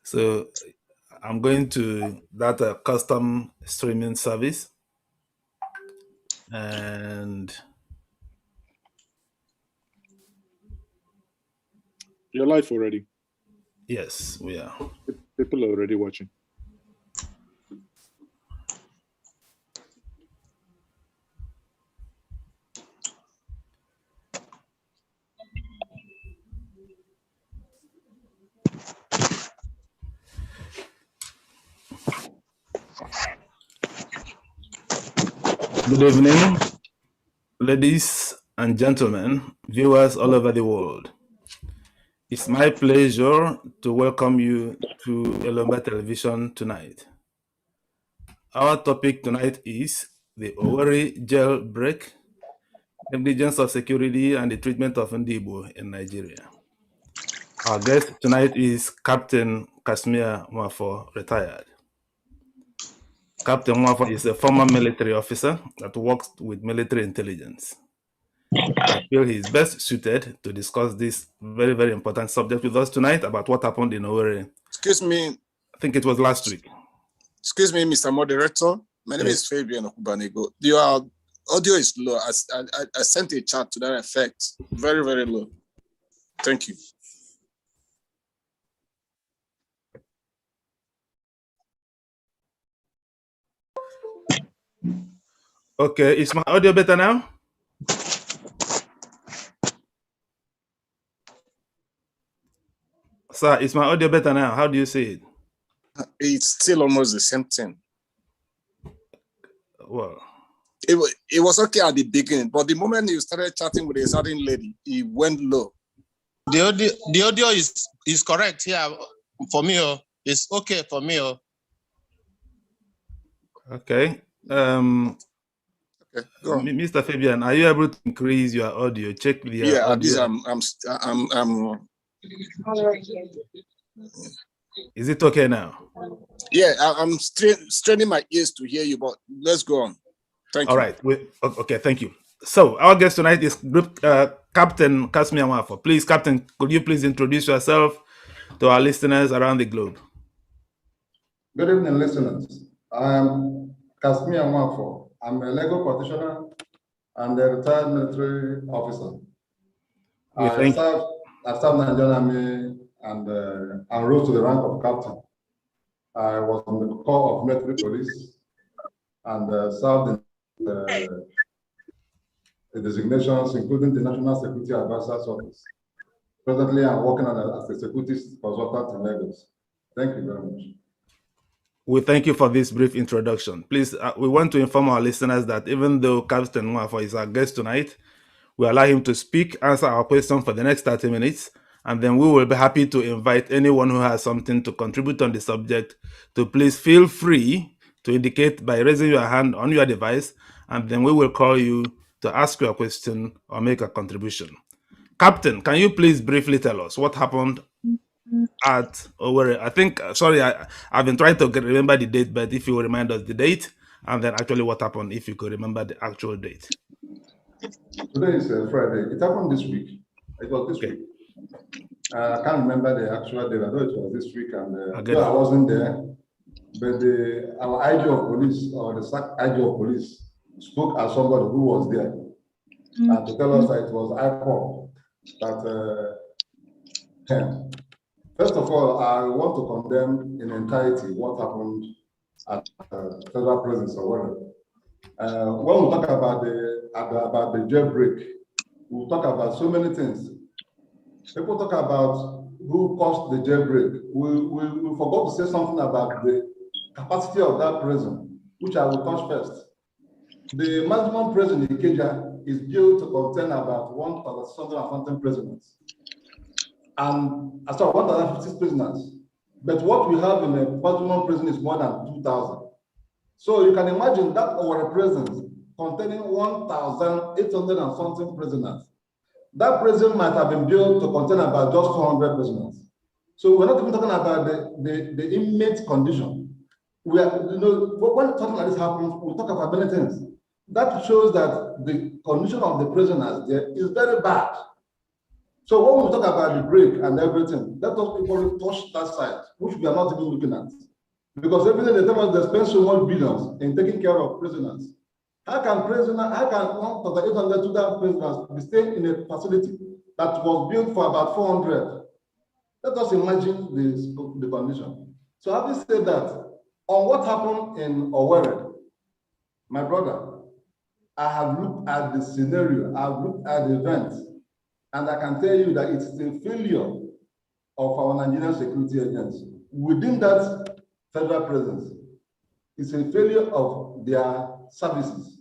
So I'm going to that custom streaming service, and You're live already. yes, we are. People are already watching. Good evening, ladies and gentlemen, viewers all over the world. It's my pleasure to welcome you to Elomba Television tonight. Our topic tonight is the Owerri jailbreak, negligence of security, and the treatment of Ndiigbo in Nigeria. Our guest tonight is Captain Kashmir Mwafo, retired. Captain Mwafo is a former military officer that works with military intelligence. I feel he is best suited to discuss this very, very important subject with us tonight about what happened in Owerri. Excuse me. I think it was last week. Excuse me, Mr. Moderator. My name is Fabian Okubanego. Your audio is low. I sent a chat to that effect. Very, very low. Thank you. Okay, is my audio better now? Sir, is my audio better now? How do you see it? It's still almost the same thing. Well, it was okay at the beginning, but the moment you started chatting with a certain lady, it went low. The audio is correct here for me. It's okay for me. Okay. Okay, go on. Mr. Fabian, are you able to increase your audio? Check the audio. I'm Is it okay now? Yeah, I'm straining my ears to hear you, but let's go on. Thank you. All right. Okay, thank you. So our guest tonight is Group Captain Kashmir Mwafo. Please, Captain, could you please introduce yourself to our listeners around the globe? Good evening, listeners. I'm Kashmir Mwafo. I'm a legal practitioner and a retired military officer. I served in the Nigerian Army and rose to the rank of captain. I was on the Corps of Military Police and served in the designations, including the National Security Advisor's Office. Presently, I'm working as a security consultant in Lagos. Thank you very much. We thank you for this brief introduction. Please, we want to inform our listeners that even though Captain Mwafo is our guest tonight, we allow him to speak, answer our question for the next 30 minutes, and then we will be happy to invite anyone who has something to contribute on the subject to please feel free to indicate by raising your hand on your device, and then we will call you to ask your question or make a contribution. Captain, can you please briefly tell us what happened at Owerri? I think, sorry, I've been trying to remember the date, but if you will remind us the date, and then actually what happened, if you could remember the actual date. Today is Friday. It happened this week. It was this week. I can't remember the actual date. I know it was this week, and I wasn't there. But our IG of police, or the SAC IG of police, spoke as somebody who was there, and to tell us that it was IPOP. That first of all, I want to condemn in entirety what happened at federal prison in Owerri. When we talk about the jailbreak, we talk about so many things. People talk about who caused the jailbreak. We forgot to say something about the capacity of that prison, which I will touch first. The maximum prison in Ikeja is built to contain about 1,600 something prisoners. And I saw 1,050 prisoners. But what we have in a maximum prison is more than 2,000. So you can imagine that our prison containing 1,800 and something prisoners. That prison might have been built to contain about just 400 prisoners. So we're not even talking about the inmate condition. We are, when something like this happens, we talk about many things. That shows that the condition of the prisoners there is very bad. So when we talk about the break and everything, let us people touch that side, which we are not even looking at. Because everything they tell us they spend so much billions in taking care of prisoners. How can 1,800 prisoners be staying in a facility that was built for about 400? Let us imagine the condition. So having said that, on what happened in Owerri, my brother, I have looked at the scenario, I've looked at the events, and I can tell you that it's a failure of our Nigerian security agents within that federal presence. It's a failure of their services.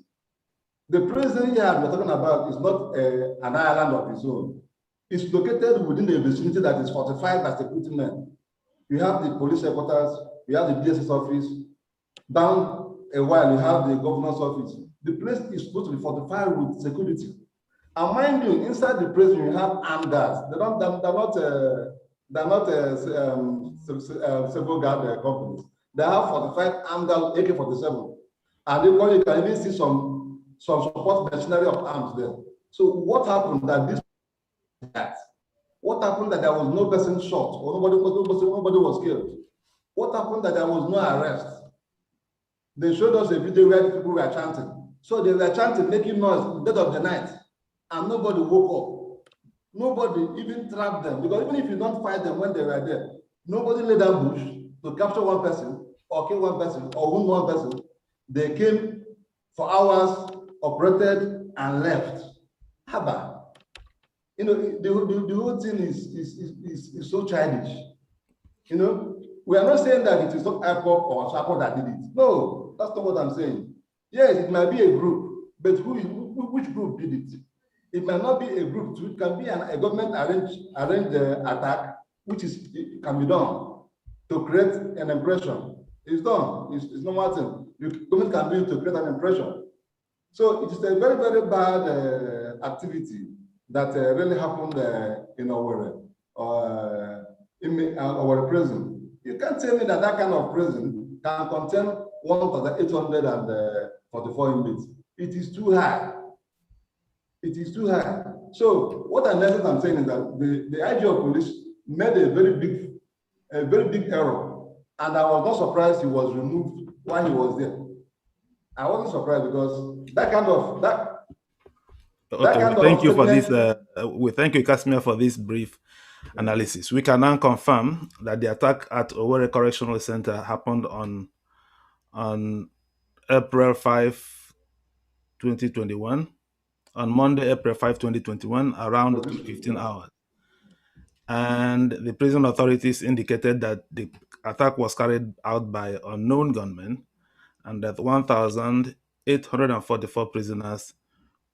The prison yard we're talking about is not an island of its own. It's located within a vicinity that is fortified by security men. You have the police headquarters, you have the DSS office. Down a while, you have the governor's office. The place is supposed to be fortified with security. And mind you, inside the prison, you have armed guards. They're not civil guard companies. They have fortified armed guards, AK-47. And you can even see some support machinery of arms there. So what happened what happened that there was no person shot or nobody was killed? What happened that there was no arrest? They showed us a video where people were chanting. So they were chanting, making noise in the dead of the night, and nobody woke up. Nobody even trapped them, because even if you don't fight them when they were there, nobody laid down bush to capture one person or kill one person or wound one person. They came for hours, operated, and left. Haba. You know, the whole thing is so childish. You know, we are not saying that it is not IPOP or SAPO that did it. No, that's not what I'm saying. Yes, it might be a group, but which group did it? It might not be a group. It can be a government arranged attack, which can be done to create an impression. It's done. It's normal thing. The government can do it to create an impression. So it is a very, very bad activity that really happened in Owerri, in our prison. You can't tell me that that kind of prison can contain 1,844 inmates. It is too high. It is too high. So what I'm saying is that the IG of police made a very big error, and I was not surprised he was removed while he was there. I wasn't surprised because that kind of thank you for this. We thank you, Casimir, for this brief analysis. We can now confirm that the attack at Owerri Correctional Center happened on April 5, 2021, on Monday, April 5, 2021, around 15 hours. And the prison authorities indicated that the attack was carried out by unknown gunmen and that 1,844 prisoners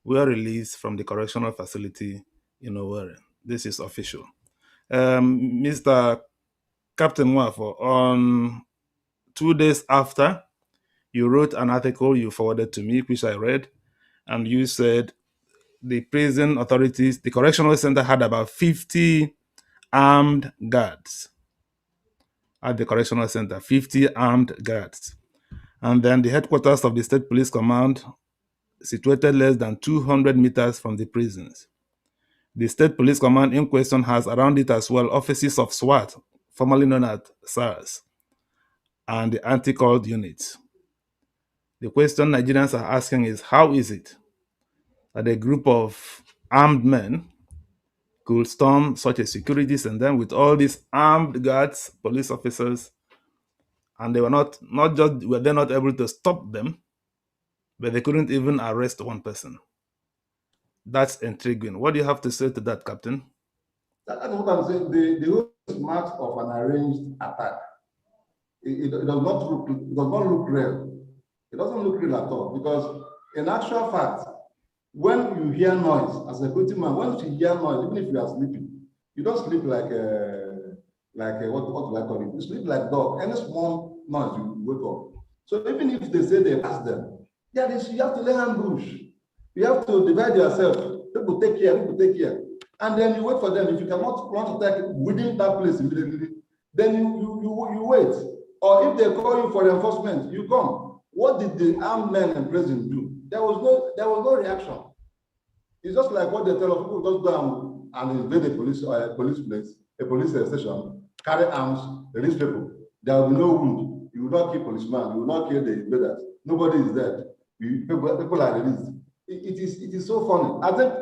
were released from the correctional facility in Owerri. This is official. Mr. Captain Nwafo, on 2 days after, you wrote an article you forwarded to me, which I read, and you said the prison authorities, the correctional center had about 50 armed guards at the correctional center, 50 armed guards. And then the headquarters of the State Police Command, situated less than 200 meters from the prisons. The State Police Command in question has around it as well offices of SWAT, formerly known as SARS, and the anti-cult units. The question Nigerians are asking is, how is it that a group of armed men could storm such a security center with all these armed guards, police officers, and they were not able to stop them, but they couldn't even arrest one person? That's intriguing. What do you have to say to that, Captain? That's what I'm saying. The whole marks of an arranged attack. It does not look real. It doesn't look real at all, because in actual fact, when you hear noise as a security man, once you hear noise, even if you are sleeping, you don't sleep like what do I call it? You sleep like dog. Any small noise, you wake up. So even if they say they ask them, you have to lay ambush. You have to divide yourself. People take care. And then you wait for them. If you cannot want to attack within that place immediately, then you wait. Or if they call you for reinforcement, you come. What did the armed men in prison do? There was no reaction. It's just like what they tell us, people just go and invade a police place, a police station, carry arms, release people. There will be no wound. You will not kill policemen. You will not kill the invaders. Nobody is dead. People are released. It is so funny. I think,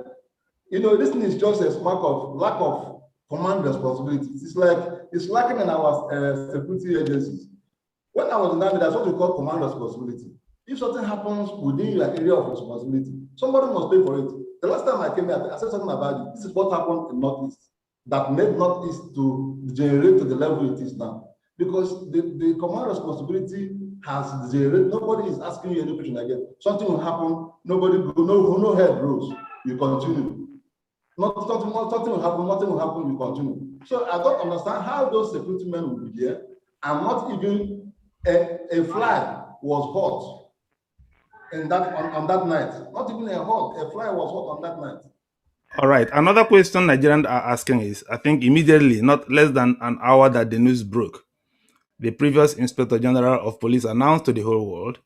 you know, this thing is just a mark of lack of command responsibilities. It's lacking in our security agencies. When I was in Army, that's what we call command responsibility. If something happens within your area of responsibility, somebody must pay for it. The last time I came here, I said something about it. This is what happened in Northeast that made Northeast to degenerate to the level it is now. Because the command responsibility has degenerated. Nobody is asking you any question again. Something will happen, nobody go, no head rolls. You continue. Something will happen, nothing will happen, you continue. So I don't understand how those security men will be there and not even a fly was hot in that on that night. Not even a fly was hot on that night. All right. Another question Nigerians are asking is, I think immediately, not less than an hour that the news broke, the previous Inspector General of Police announced to the whole world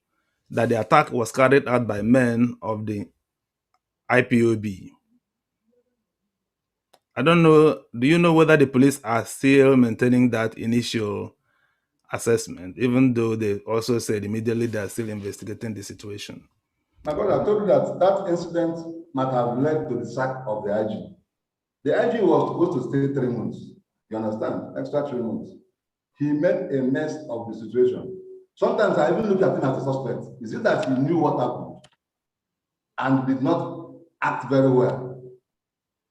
that the attack was carried out by men of the IPOB. I don't know, do you know whether the police are still maintaining that initial assessment, even though they also said immediately they are still investigating the situation? My brother, I told you that incident might have led to the sack of the IG. The IG was supposed to stay 3 months. You understand? Extra 3 months. He made a mess of the situation. Sometimes I even look at him as a suspect. Is it that he knew what happened and did not act very well?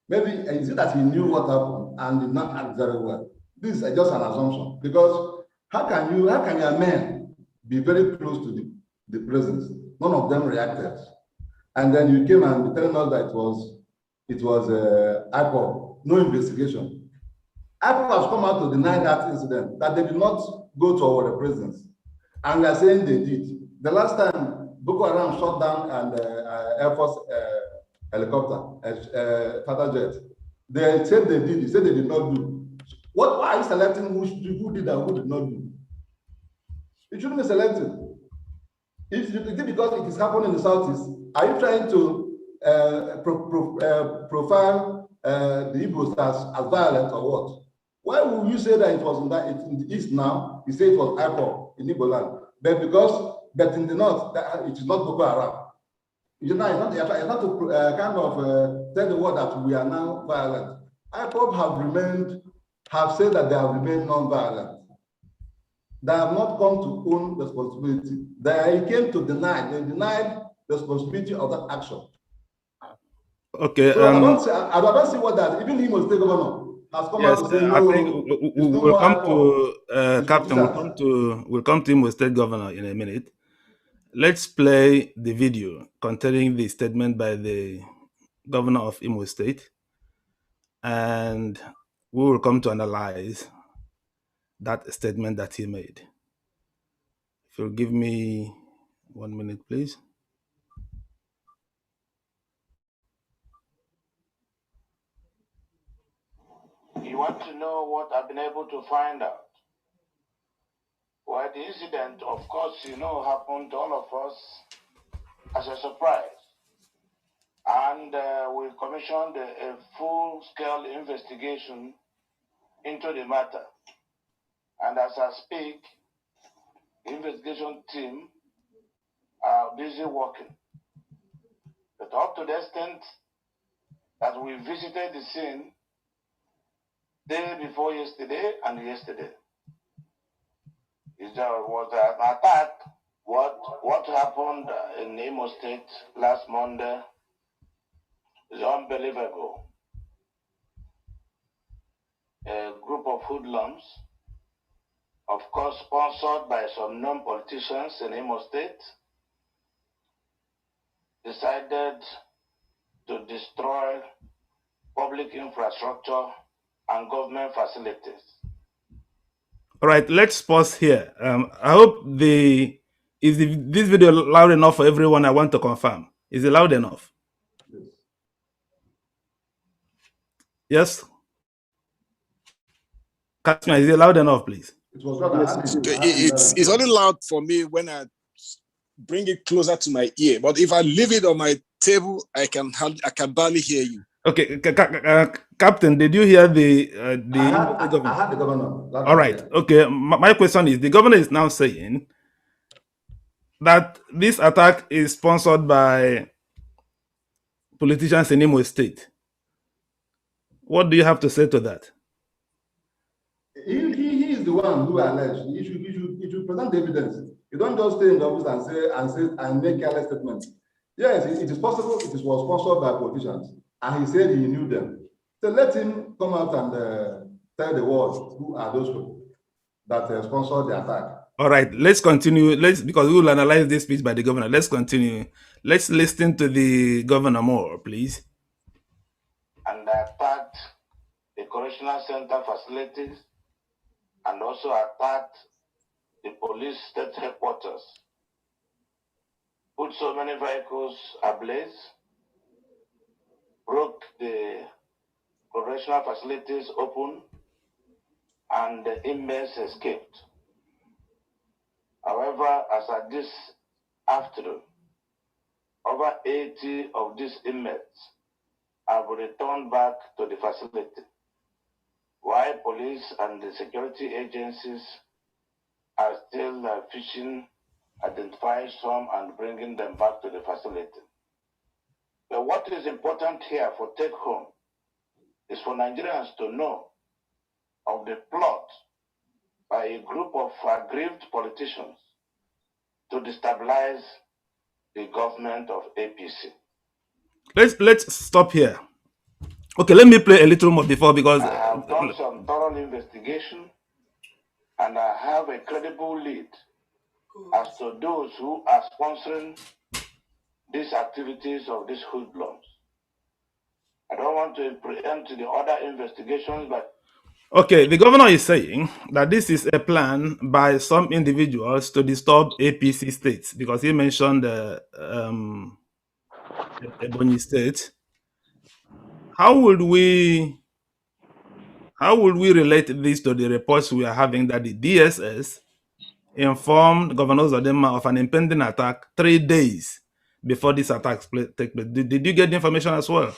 Maybe is it that he knew what happened and did not act very well? This is just an assumption, because how can your men be very close to the presence? None of them reacted, and then you came and telling us that it was IPOB, no investigation. IPOB has come out to deny that incident, that they did not go to our presence, and we are saying they did. The last time Boko Haram shot down and Air Force helicopter, fighter jet, they said they did. They said they did not do. Why are you selecting who did and who did not do? It shouldn't be selected. Is it because it is happening in the Southeast? Are you trying to profile the Igbos as violent or what? Why would you say that it was in the East now? You say it was IPOB in Igbo land, but in the North, it is not Boko Haram. You're not to tell the world that we are now violent. IPOB have said that they have remained non-violent. They have not come to own responsibility. They came to deny. They denied the responsibility of that action. Okay. So I don't see what that. Even Imo State Governor has come out to say no. I think we'll come to Captain. We'll come to Imo State Governor in a minute. Let's play the video containing the statement by the Governor of Imo State, and we will come to analyze that statement that he made. If you'll give me 1 minute, please. You want to know what I've been able to find out? Well, the incident, of course, happened to all of us as a surprise. And we commissioned a full-scale investigation into the matter. And as I speak, the investigation team are busy working. But up to the extent that we visited the scene day before yesterday and yesterday, there was an attack. What happened in Imo State last Monday is unbelievable. A group of hoodlums, of course sponsored by some non-politicians in Imo State, decided to destroy public infrastructure and government facilities. All right, let's pause here. I hope this video loud enough for everyone. I want to confirm. Is it loud enough? Yes? Katma, is it loud enough, please? It was rather it's only loud for me when I bring it closer to my ear. But if I leave it on my table, I can barely hear you. Okay, Captain, did you hear the I had the governor. All right. Okay. My question is: the governor is now saying that this attack is sponsored by politicians in Imo State. What do you have to say to that? He is the one who alleged. He should present the evidence. You don't just stay in the office and make careless statements. Yes, it is possible. It was sponsored by politicians, and he said he knew them. So let him come out and tell the world who are those people that sponsored the attack. All right, let's continue. Because we will analyze this speech by the governor. Let's continue. Let's listen to the governor more, please. And they attacked the correctional center facilities and also attacked the police state headquarters. Put so many vehicles ablaze, broke the correctional facilities open, and the inmates escaped. However, as at this afternoon, over 80 of these inmates have returned back to the facility, while police and the security agencies are still fishing, identifying some and bringing them back to the facility. But what is important here for take home is for Nigerians to know of the plot by a group of aggrieved politicians to destabilize the government of APC. Let's stop here. Okay, let me play a little more before, because I have done some thorough investigation and I have a credible lead as to those who are sponsoring these activities of these hoodlums. I don't want to preempt the other investigations, but okay, the governor is saying that this is a plan by some individuals to disturb APC states, because he mentioned Ebonyi State. How would we relate this to the reports we are having that the DSS informed Governor Zodema of an impending attack 3 days before this attack took place? Did you get the information as well?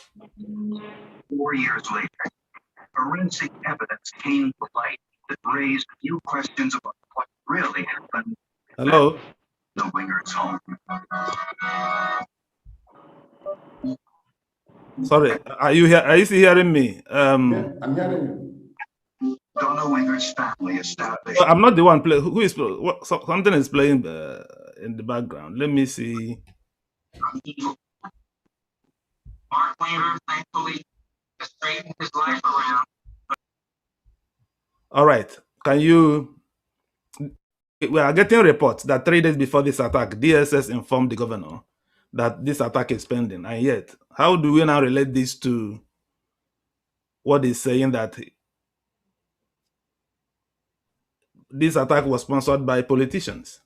4 years later, forensic evidence came to light that raised new questions about what really happened. Hello? The winger's home. Sorry, are you here? Are you still hearing me? Yeah, I'm hearing you. Donna Winger's family established. I'm not the one playing. Who is something is playing in the background? Let me see. Mark Winger thankfully has straightened his life around. All right. Can you? We are getting reports that 3 days before this attack, DSS informed the governor that this attack is pending. And yet, how do we now relate this to what is saying that this attack was sponsored by politicians?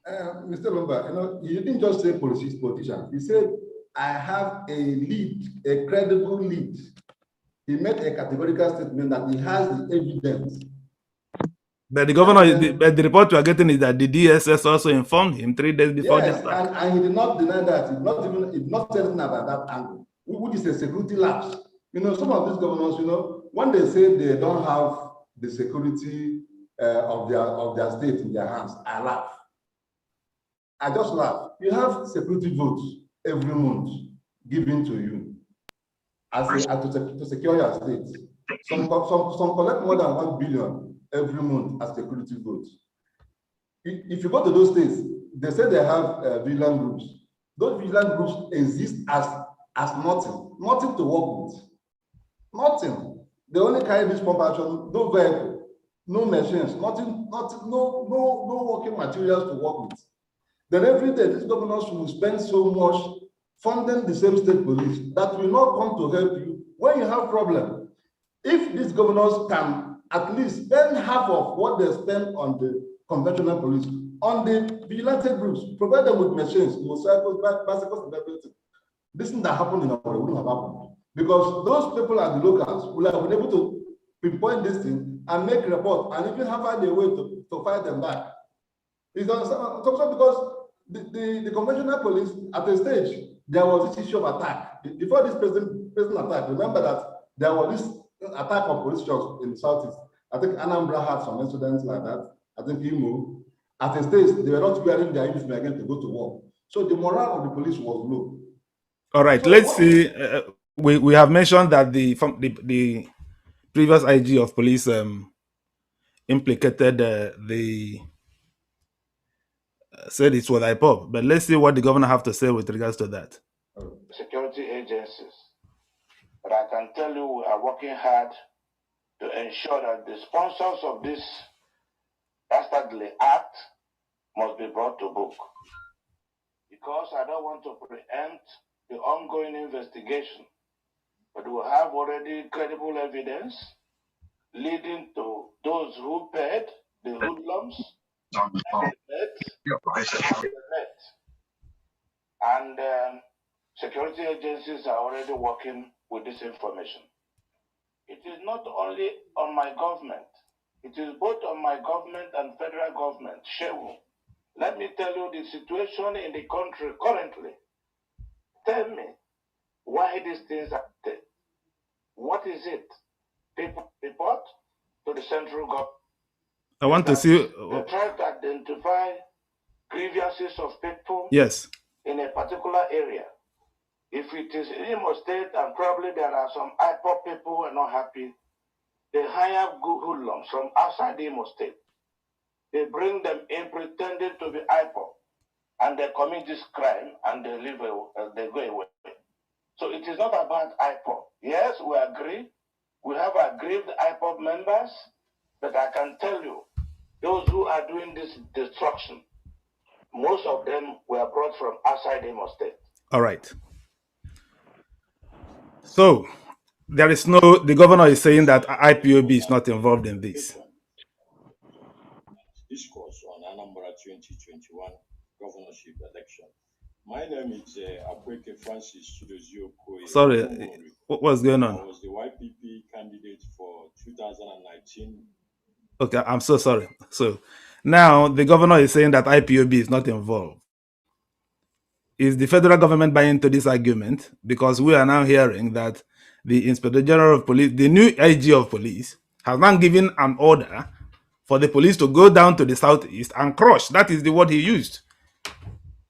Mr. Lumba, you didn't just say politicians. He said, I have a lead, a credible lead. He made a categorical statement that he has the evidence. But the governor, the report we are getting is that the DSS also informed him 3 days before this attack. And he did not deny that. He did not say anything about that angle, which is a security lapse. Some of these governors, when they say they don't have the security of their state in their hands, I laugh. I just laugh. You have security votes every month given to you to secure your state. Some collect more than 1 billion every month as security votes. If you go to those states, they say they have vigilant groups. Those vigilant groups exist as nothing to work with. Nothing. They only carry this pump action, no vehicle, no machines, no working materials to work with. Then every day, these governors will spend so much funding the same state police that will not come to help you when you have problem. If these governors can at least spend half of what they spend on the conventional police, on the vigilante groups, provide them with machines, motorcycles, bicycles, and everything, this thing that happened in Owerri wouldn't have happened. Because those people at the locals will have been able to pinpoint this thing and make report and even have a way to fight them back. It's also because the conventional police, at a stage, there was this issue of attack. Before this president facing attack. Remember that there was this attack of police shots in the southeast. I think Anambra had some incidents like that. I think Imo. At a stage, they were not wearing their uniform again to go to war. So the morale of the police was low. All right, so let's see. We have mentioned that the previous IG of police implicated said it was IPOB, but let's see what the governor have to say with regards to that. Security agencies. But I can tell you we are working hard to ensure that the sponsors of this dastardly act must be brought to book. Because I don't want to preempt the ongoing investigation, but we have already credible evidence leading to those who paid the hoodlums and security agencies are already working with this information. It is not only on my government, it is both on my government and federal government. Shehu, let me tell you the situation in the country currently. Tell me why these things are there. What is it? People report to the central government. I want to see. They try to identify grievances of people Yes. in a particular area. If it is in Imo State and probably there are some IPOP people who are not happy, they hire good hoodlums from outside Imo State. They bring them in pretending to be IPOP and they commit this crime and they leave they go away. So it is not about IPOP. Yes, we agree. We have aggrieved IPOP members, but I can tell you, those who are doing this destruction, most of them were brought from outside Imo State. All right. So there is no, the governor is saying that IPOB is not involved in this. Discourse on Anambra 2021 governorship election. My name is Akweke Francis Chidozio. Sorry, what's going on? I was the YPP candidate for 2019. Okay, I'm so sorry. So now the governor is saying that IPOB is not involved. Is the federal government buying into this argument? Because we are now hearing that the Inspector General of Police, the new IG of Police, has now given an order for the police to go down to the southeast and crush. That is the word he used.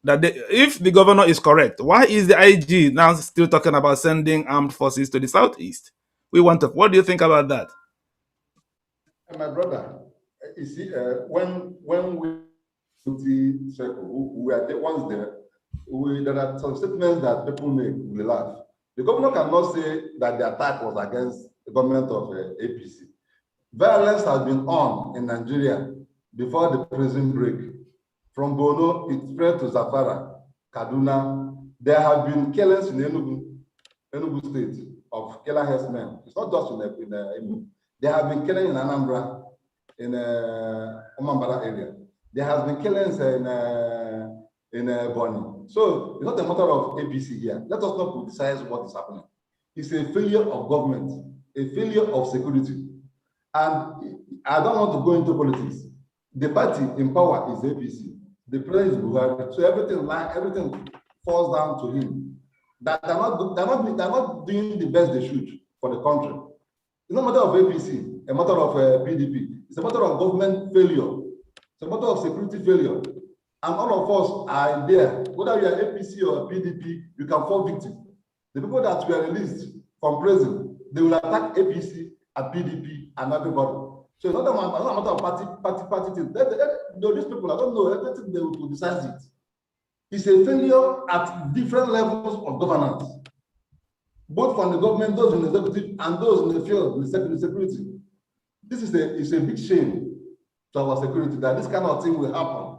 That if the governor is correct, why is the IG now still talking about sending armed forces to the southeast? We want to. What do you think about that? My brother, you see, when we circle, we were the ones there. There are some statements that people make, we laugh. The governor cannot say that the attack was against the government of APC. Violence has been on in Nigeria before the prison break. From Bono, it spread to Zafara, Kaduna. There have been killings in Enugu State of killer herdsmen. It's not just in Enugu. There have been killings in Anambra, in Omambara area. There has been killings in Bonny. So it's not a matter of APC here. Let us not criticize what is happening. It's a failure of government, a failure of security. And I don't want to go into politics. The party in power is APC. The president is Buhari. So everything falls down to him. That they're not doing the best they should for the country. It's not a matter of APC, a matter of PDP. It's a matter of government failure. It's a matter of security failure. And all of us are there. Whether you are APC or PDP, you can fall victim. The people that were released from prison, they will attack APC and PDP and everybody. So it's not a matter of party thing. These people, I don't know, everything they will decide it. It's a failure at different levels of governance, both from the government, those in the executive, and those in the field, in the security. This is a big shame to our security that this kind of thing will happen.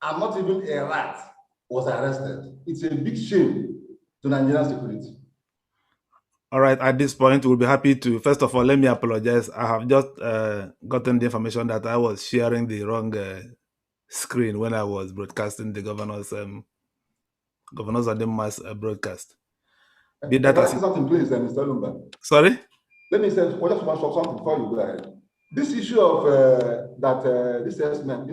And not even a rat was arrested. It's a big shame to Nigerian security. All right, at this point, we'll be happy to, first of all, let me apologize. I have just gotten the information that I was sharing the wrong screen when I was broadcasting the governor's on the mass broadcast. Be that as something, please, Mr. Lumba. Sorry? Let me say, well, just one something before you go ahead. This issue of this assessment,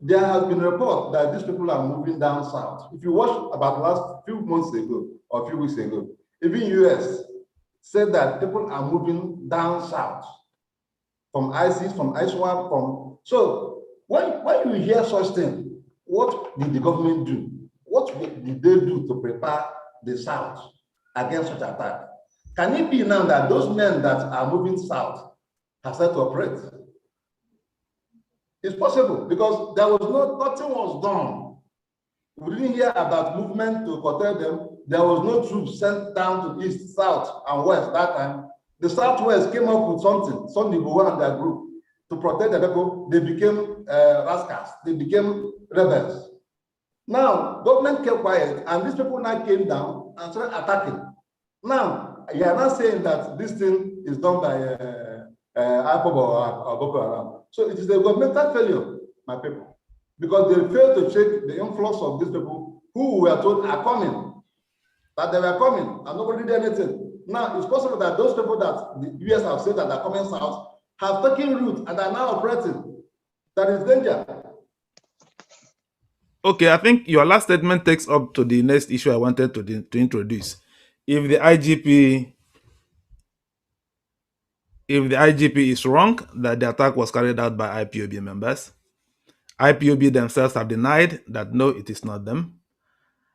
there has been a report that these people are moving down south. If you watch about the last few months ago or a few weeks ago, even US, said that people are moving down south from ISIS, from ISWAP, from... So when you hear such things, what did the government do? What did they do to prepare the south against such attack? Can it be now that those men that are moving south have started to operate? It's possible because nothing was done. We didn't hear about movement to curtail them. There was no troops sent down to east, south, and west that time. The southwest came up with something, Ndiigbo and their group, to protect the people. They became rascals. They became rebels. Now, government kept quiet, and these people now came down and started attacking. Now, you are not saying that this thing is done by IPOB or Boko Haram. So it is a governmental failure, my people, because they failed to check the influx of these people who were told are coming, that they were coming, and nobody did anything. Now, it's possible that those people that the US have said that are coming south have taken root and are now operating. That is danger. Okay, I think your last statement takes up to the next issue I wanted to introduce. If the IGP is wrong that the attack was carried out by IPOB members, IPOB themselves have denied that no, it is not them.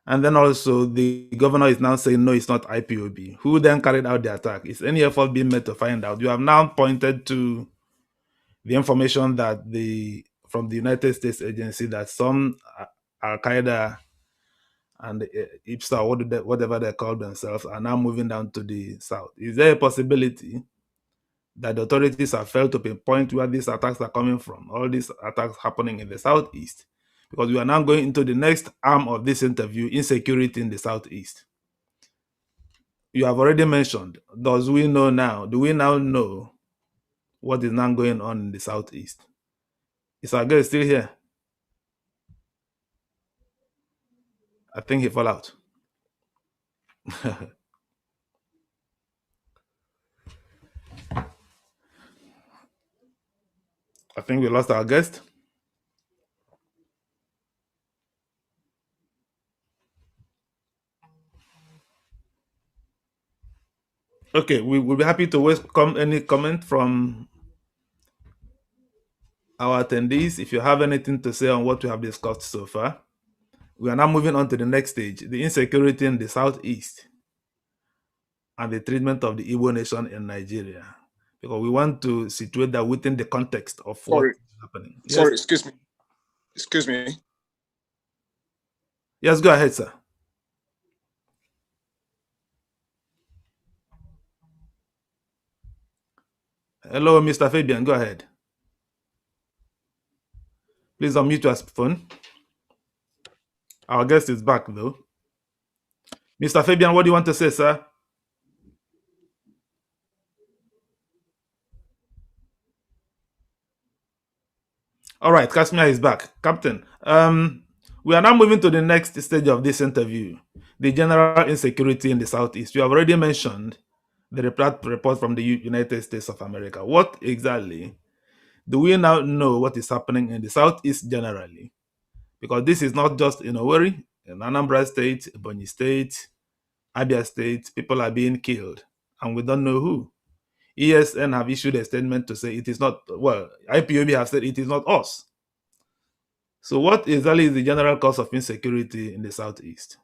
And then also the governor is now saying no, it's not IPOB. Who then carried out the attack? Is any effort being made to find out? You have now pointed to the information that from the United States agency that some Al-Qaeda and IPSA, whatever they call themselves, are now moving down to the south. Is there a possibility that the authorities have failed to pinpoint where these attacks are coming from? All these attacks happening in the southeast? Because we are now going into the next arm of this interview, insecurity in the southeast. You have already mentioned, do we now know what is now going on in the southeast? Is our guy still here? I think he fell out. I think we lost our guest. Okay, we will be happy to welcome any comment from our attendees. If you have anything to say on what we have discussed so far, we are now moving on to the next stage, the insecurity in the southeast and the treatment of the Igbo nation in Nigeria, because we want to situate that within the context of what is happening. Yes? Sorry, excuse me. Yes, go ahead, sir. Hello, Mr. Fabian, go ahead. Please unmute your phone. Our guest is back, though. Mr. Fabian, what do you want to say, sir? All right, Kashmir is back. Captain, we are now moving to the next stage of this interview, the general insecurity in the Southeast. You have already mentioned the report from the United States of America. What exactly do we now know what is happening in the Southeast generally? Because this is not just in Owerri, in Anambra State, Ebonyi State, Abia State, people are being killed, and we don't know who. ESN have issued a statement to say it is not, well, IPOB have said it is not us. So what exactly is the general cause of insecurity in the Southeast?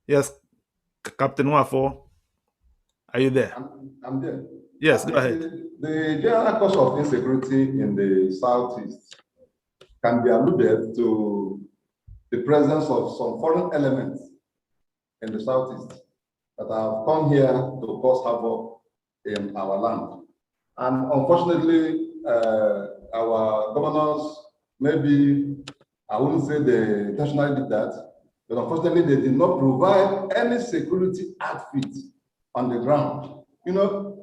Yes, Captain Wafo, are you there? I'm there. Yes, go ahead. The general cause of insecurity in the Southeast can be alluded to the presence of some foreign elements in the Southeast that have come here to cause havoc in our land. And unfortunately, our governors, maybe, I wouldn't say they intentionally did that, but unfortunately, they did not provide any security outfit on the ground. You know,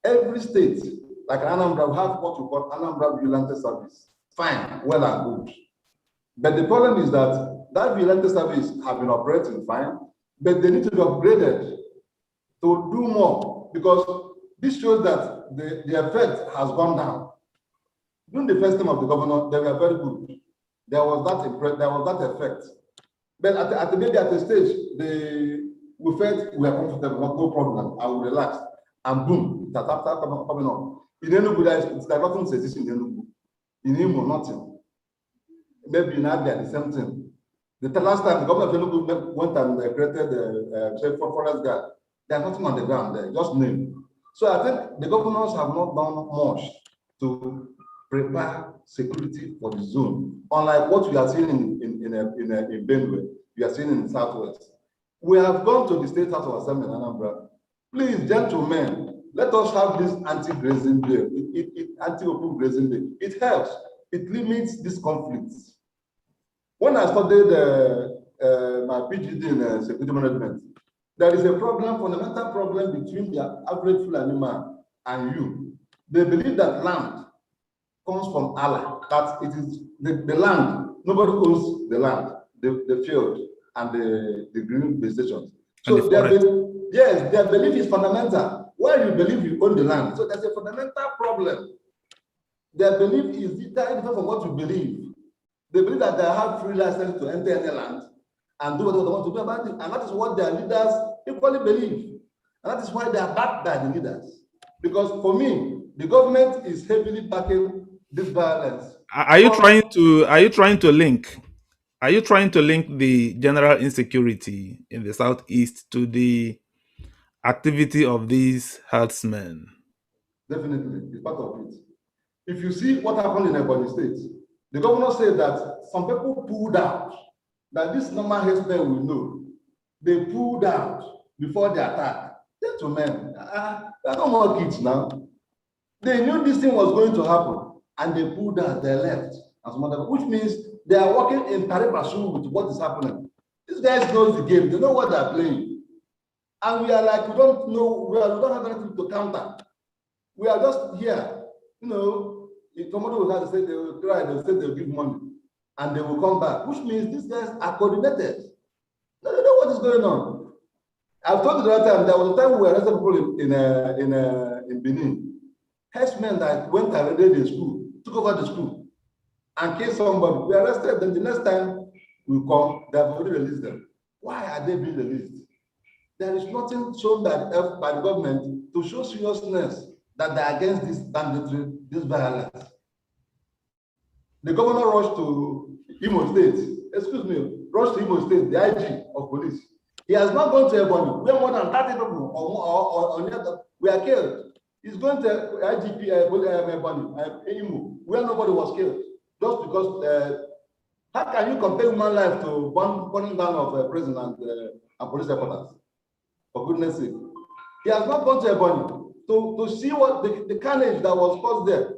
every state, like Anambra, have what we call Anambra Vigilante Service. Fine, well and good. But the problem is that Vigilante Service have been operating fine, but they need to be upgraded to do more, because this shows that the effect has gone down. During the first term of the governor, they were very good. there was that effect. But maybe at the stage, we felt we are comfortable, no problem, I will relax, and boom, that after coming up. In Enugu, it's like nothing exists in Enugu. In Imo, nothing. Maybe in Abia, the same thing. The last time the government of Enugu went and created the forest guard, there's nothing on the ground there, just name. So I think the governors have not done much to prepare security for the zone, unlike what we are seeing in Benue, we are seeing in the Southwest. We have gone to the State House of Assembly in Anambra. Please, gentlemen, let us have this anti-grazing bill, anti-open grazing bill. It helps. It limits these conflicts. When I studied my PhD in security management, there is a problem, fundamental problem between the average Fulani man and you. They believe that land comes from Allah, that it is the land. Nobody owns the land, the field, and the green vegetations. So their belief is fundamental. Why you believe you own the land? So there's a fundamental problem. Their belief is different from what you believe. They believe that they have free license to enter any land and do what they want to do about it. And that is what their leaders equally believe. And that is why they are backed by the leaders. Because for me, the government is heavily backing this violence. Are you trying to link the general insecurity in the southeast to the activity of these herdsmen? Definitely, it's part of it. If you see what happened in Ebonyi State, the governor said that some people pulled out, that this normal herdsmen will know. They pulled out before the attack. Gentlemen, they are no more kids now. They knew this thing was going to happen, and they pulled out, they left, which means they are working in pari passu with what is happening. These guys know the game, they know what they are playing. And we are like, we don't know, we don't have anything to counter. We are just here, you know. If somebody will have to say they will try, they will say they will give money, and they will come back, which means these guys are coordinated. They know what is going on. I've told you the other time, there was a time we arrested people in Benin. Herdsmen that went and raided the school, took over the school, and killed somebody. We arrested them. The next time we come, they have already released them. Why are they being released? There is nothing shown by the government to show seriousness that they are against this banditry, this violence. The governor rushed to Imo State, rushed to Imo State, the IG of police. He has not gone to Ebonyi, where more than 30 people or were killed. He's going to IGP Ebonyi, Imo, where nobody was killed. Just because, how can you compare human life to burning down of a prison and police headquarters? For goodness sake. He has not gone to Ebonyi to see what the carnage that was caused there.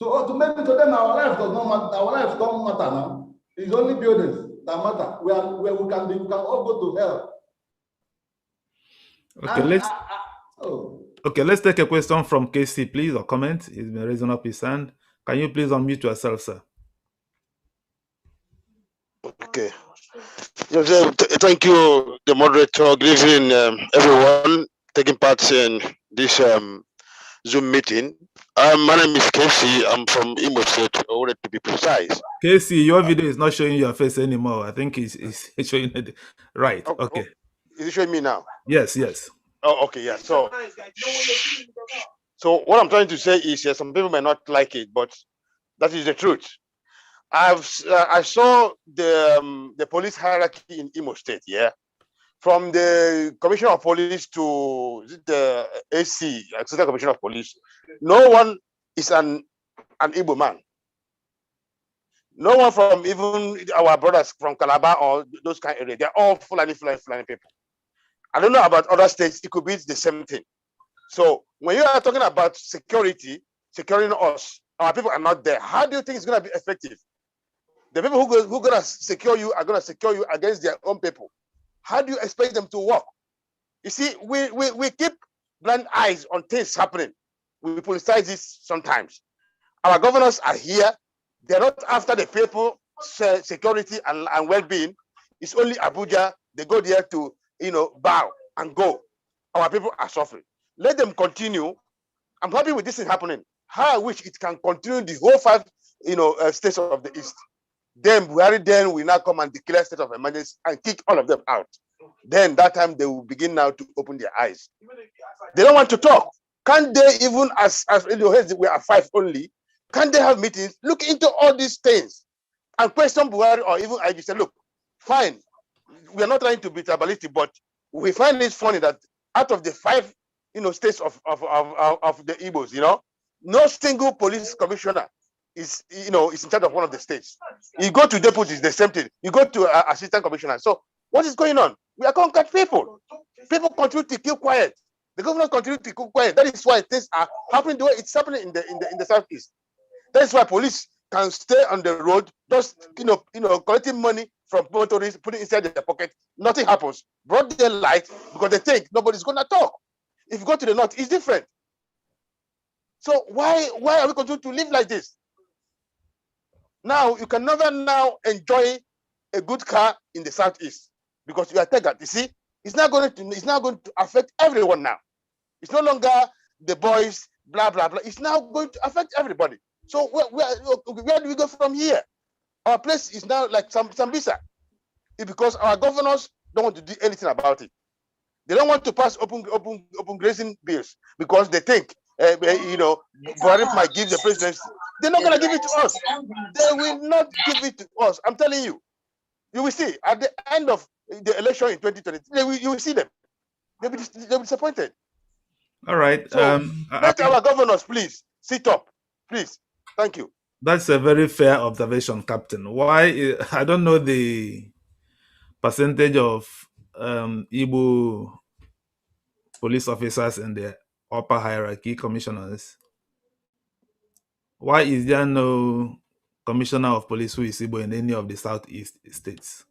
To make it to them, our life does not matter. Our lives don't matter now. It's only buildings that matter. Where we can all go to hell. Okay, let's take a question from KC, please, or comment. He's been raising up his hand. Can you please unmute yourself, sir? Okay. Thank you, the moderator. Good evening, everyone taking part in this Zoom meeting. My name is Casey. I'm from Imo State, Owerri to be precise. Casey, your video is not showing your face anymore. I think it's showing it. Right. Okay. Is it showing me now? Yes. Oh, okay, yeah. So what I'm trying to say is some people may not like it, but that is the truth. I saw the police hierarchy in Imo State, yeah, from the Commissioner of Police to the AC, Assistant Commissioner of Police. No one is an Igbo man. No one from even our brothers from Calabar or those kind of areas. They're all Fulani people. I don't know about other states. It could be the same thing. So when you are talking about security, securing us, our people are not there. How do you think it's going to be effective? The people who are going to secure you are going to secure you against their own people. How do you expect them to work? You see, we keep blind eyes on things happening. We politicize this sometimes. Our governors are here. They're not after the people, security and well-being. It's only Abuja. They go there to, bow and go. Our people are suffering. Let them continue. I'm happy with this thing happening. How I wish it can continue the whole 5, states of the East. then Buhari then will now come and declare state of emergency and kick all of them out. Then that time they will begin now to open their eyes. They don't want to talk. Can't they even, as in your heads, we are 5 only, can't they have meetings, look into all these things and question Buhari or even I just say, look, fine, we are not trying to be tribalistic, but we find it funny that out of the 5, states of the Igbos, no single police commissioner is in charge of one of the states. You go to deputies, the same thing. You go to assistant commissioner. So what is going on? We are conquered people. People continue to keep quiet. The government continue to keep quiet. That is why things are happening the way it's happening in the southeast. That is why police can stay on the road, just collecting money from motorists, putting it inside their pocket. Nothing happens. Broad daylight because they think nobody's gonna talk. If you go to the north, it's different. So why are we continuing to live like this? Now you can never now enjoy a good car in the southeast because you are tagged. You see, it's not going to affect everyone now. It's no longer the boys, blah blah blah. It's now going to affect everybody. So where do we go from here? Our place is now like Sambisa. It's because our governors don't want to do anything about it. They don't want to pass open grazing bills because they think Buhari might give the presidency. They're not going to give it to us. They will not give it to us. I'm telling you. You will see at the end of the election in 2023. You will see them. They'll be disappointed. All right. So let our governors please sit up, please. Thank you. That's a very fair observation, Captain. Why? I don't know the percentage of Igbo police officers in the upper hierarchy, commissioners. Why is there no commissioner of police who is Igbo in any of the southeast states?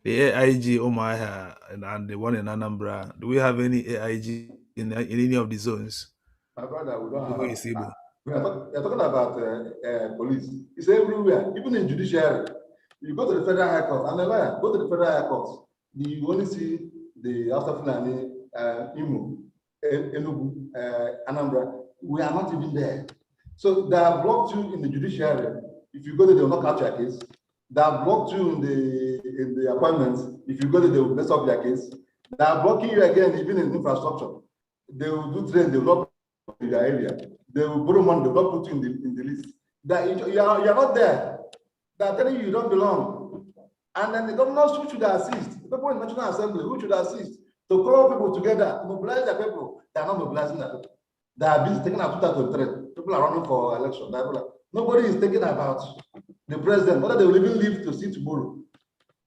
The AIG Omaha and the one in Anambra. Do we have any AIG in any of the zones? My brother, we don't Who have. is Igbo? We are talking about police. It's everywhere, even in judiciary. You go to the federal high court, and the lawyer, go to the federal high court. You only see the Hausa Fulani, Imo, Enugu, Anambra. We are not even there. So they have blocked you in the judiciary. If you go there, they will not catch your case. They have blocked you in the appointments. If you go there, they will mess up your case. They are blocking you again, even in infrastructure. They will do train, they will not put in your area. They will borrow money, they will not put you in the list. You are not there. They are telling you don't belong. And then the governors who should assist, the people in the National Assembly who should assist to call people together, mobilize their people. They are not mobilizing their people. They are busy taking out 2003. People are running for election. Nobody is thinking about the president, whether they will even live to see tomorrow.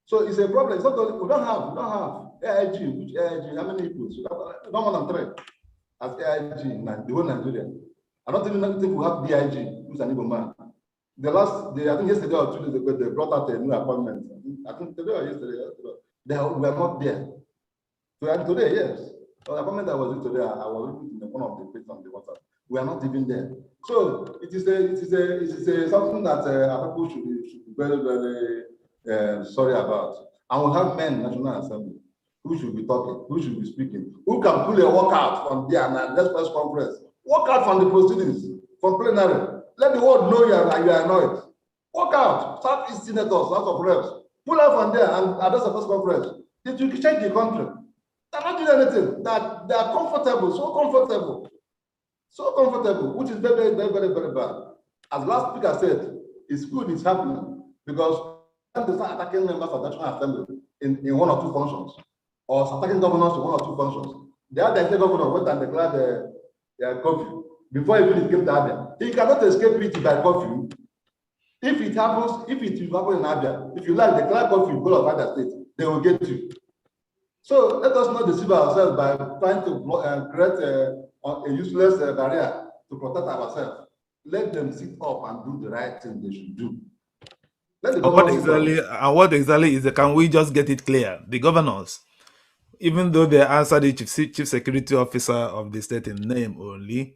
So it's a problem. It's not only, we don't have AIG, which AIG, how many people? We don't want them 3 as AIG in the whole Nigeria. I don't even think we have DIG, who's an Igbo man. I think yesterday or 2 days ago, they brought out a new appointment. I think today or yesterday, we are not there. So today, yes. The appointment I was in today, I was in one of the places on the WhatsApp. We are not even there. So it is something that our people should be very, very sorry about. And we have men in the National Assembly who should be talking, who should be speaking, who can pull a walkout from there and let's press conference. Walk out from the proceedings, from plenary. Let the world know you are annoyed. Walk out. Southeast senators, House of Reps. Pull out from there and address the first conference. It will change the country. They're not doing anything. They are comfortable, so comfortable, which is very, very, very, very bad. As last speaker said, it's good, it's happening, because they start attacking members of the National Assembly in 1 or 2 functions, or attacking governors in 1 or 2 functions. The other governor went and declared curfew before even it came to Abia. He cannot escape it by curfew. If it happens, if it will happen in Abia, if you like declare curfew, go of other states, they will get you. So let us not deceive ourselves by trying to create a useless barrier to protect ourselves. Let them sit up and do the right thing they should do. What exactly is it? Can we just get it clear? The governors, even though they answer the chief security officer of the state in name only,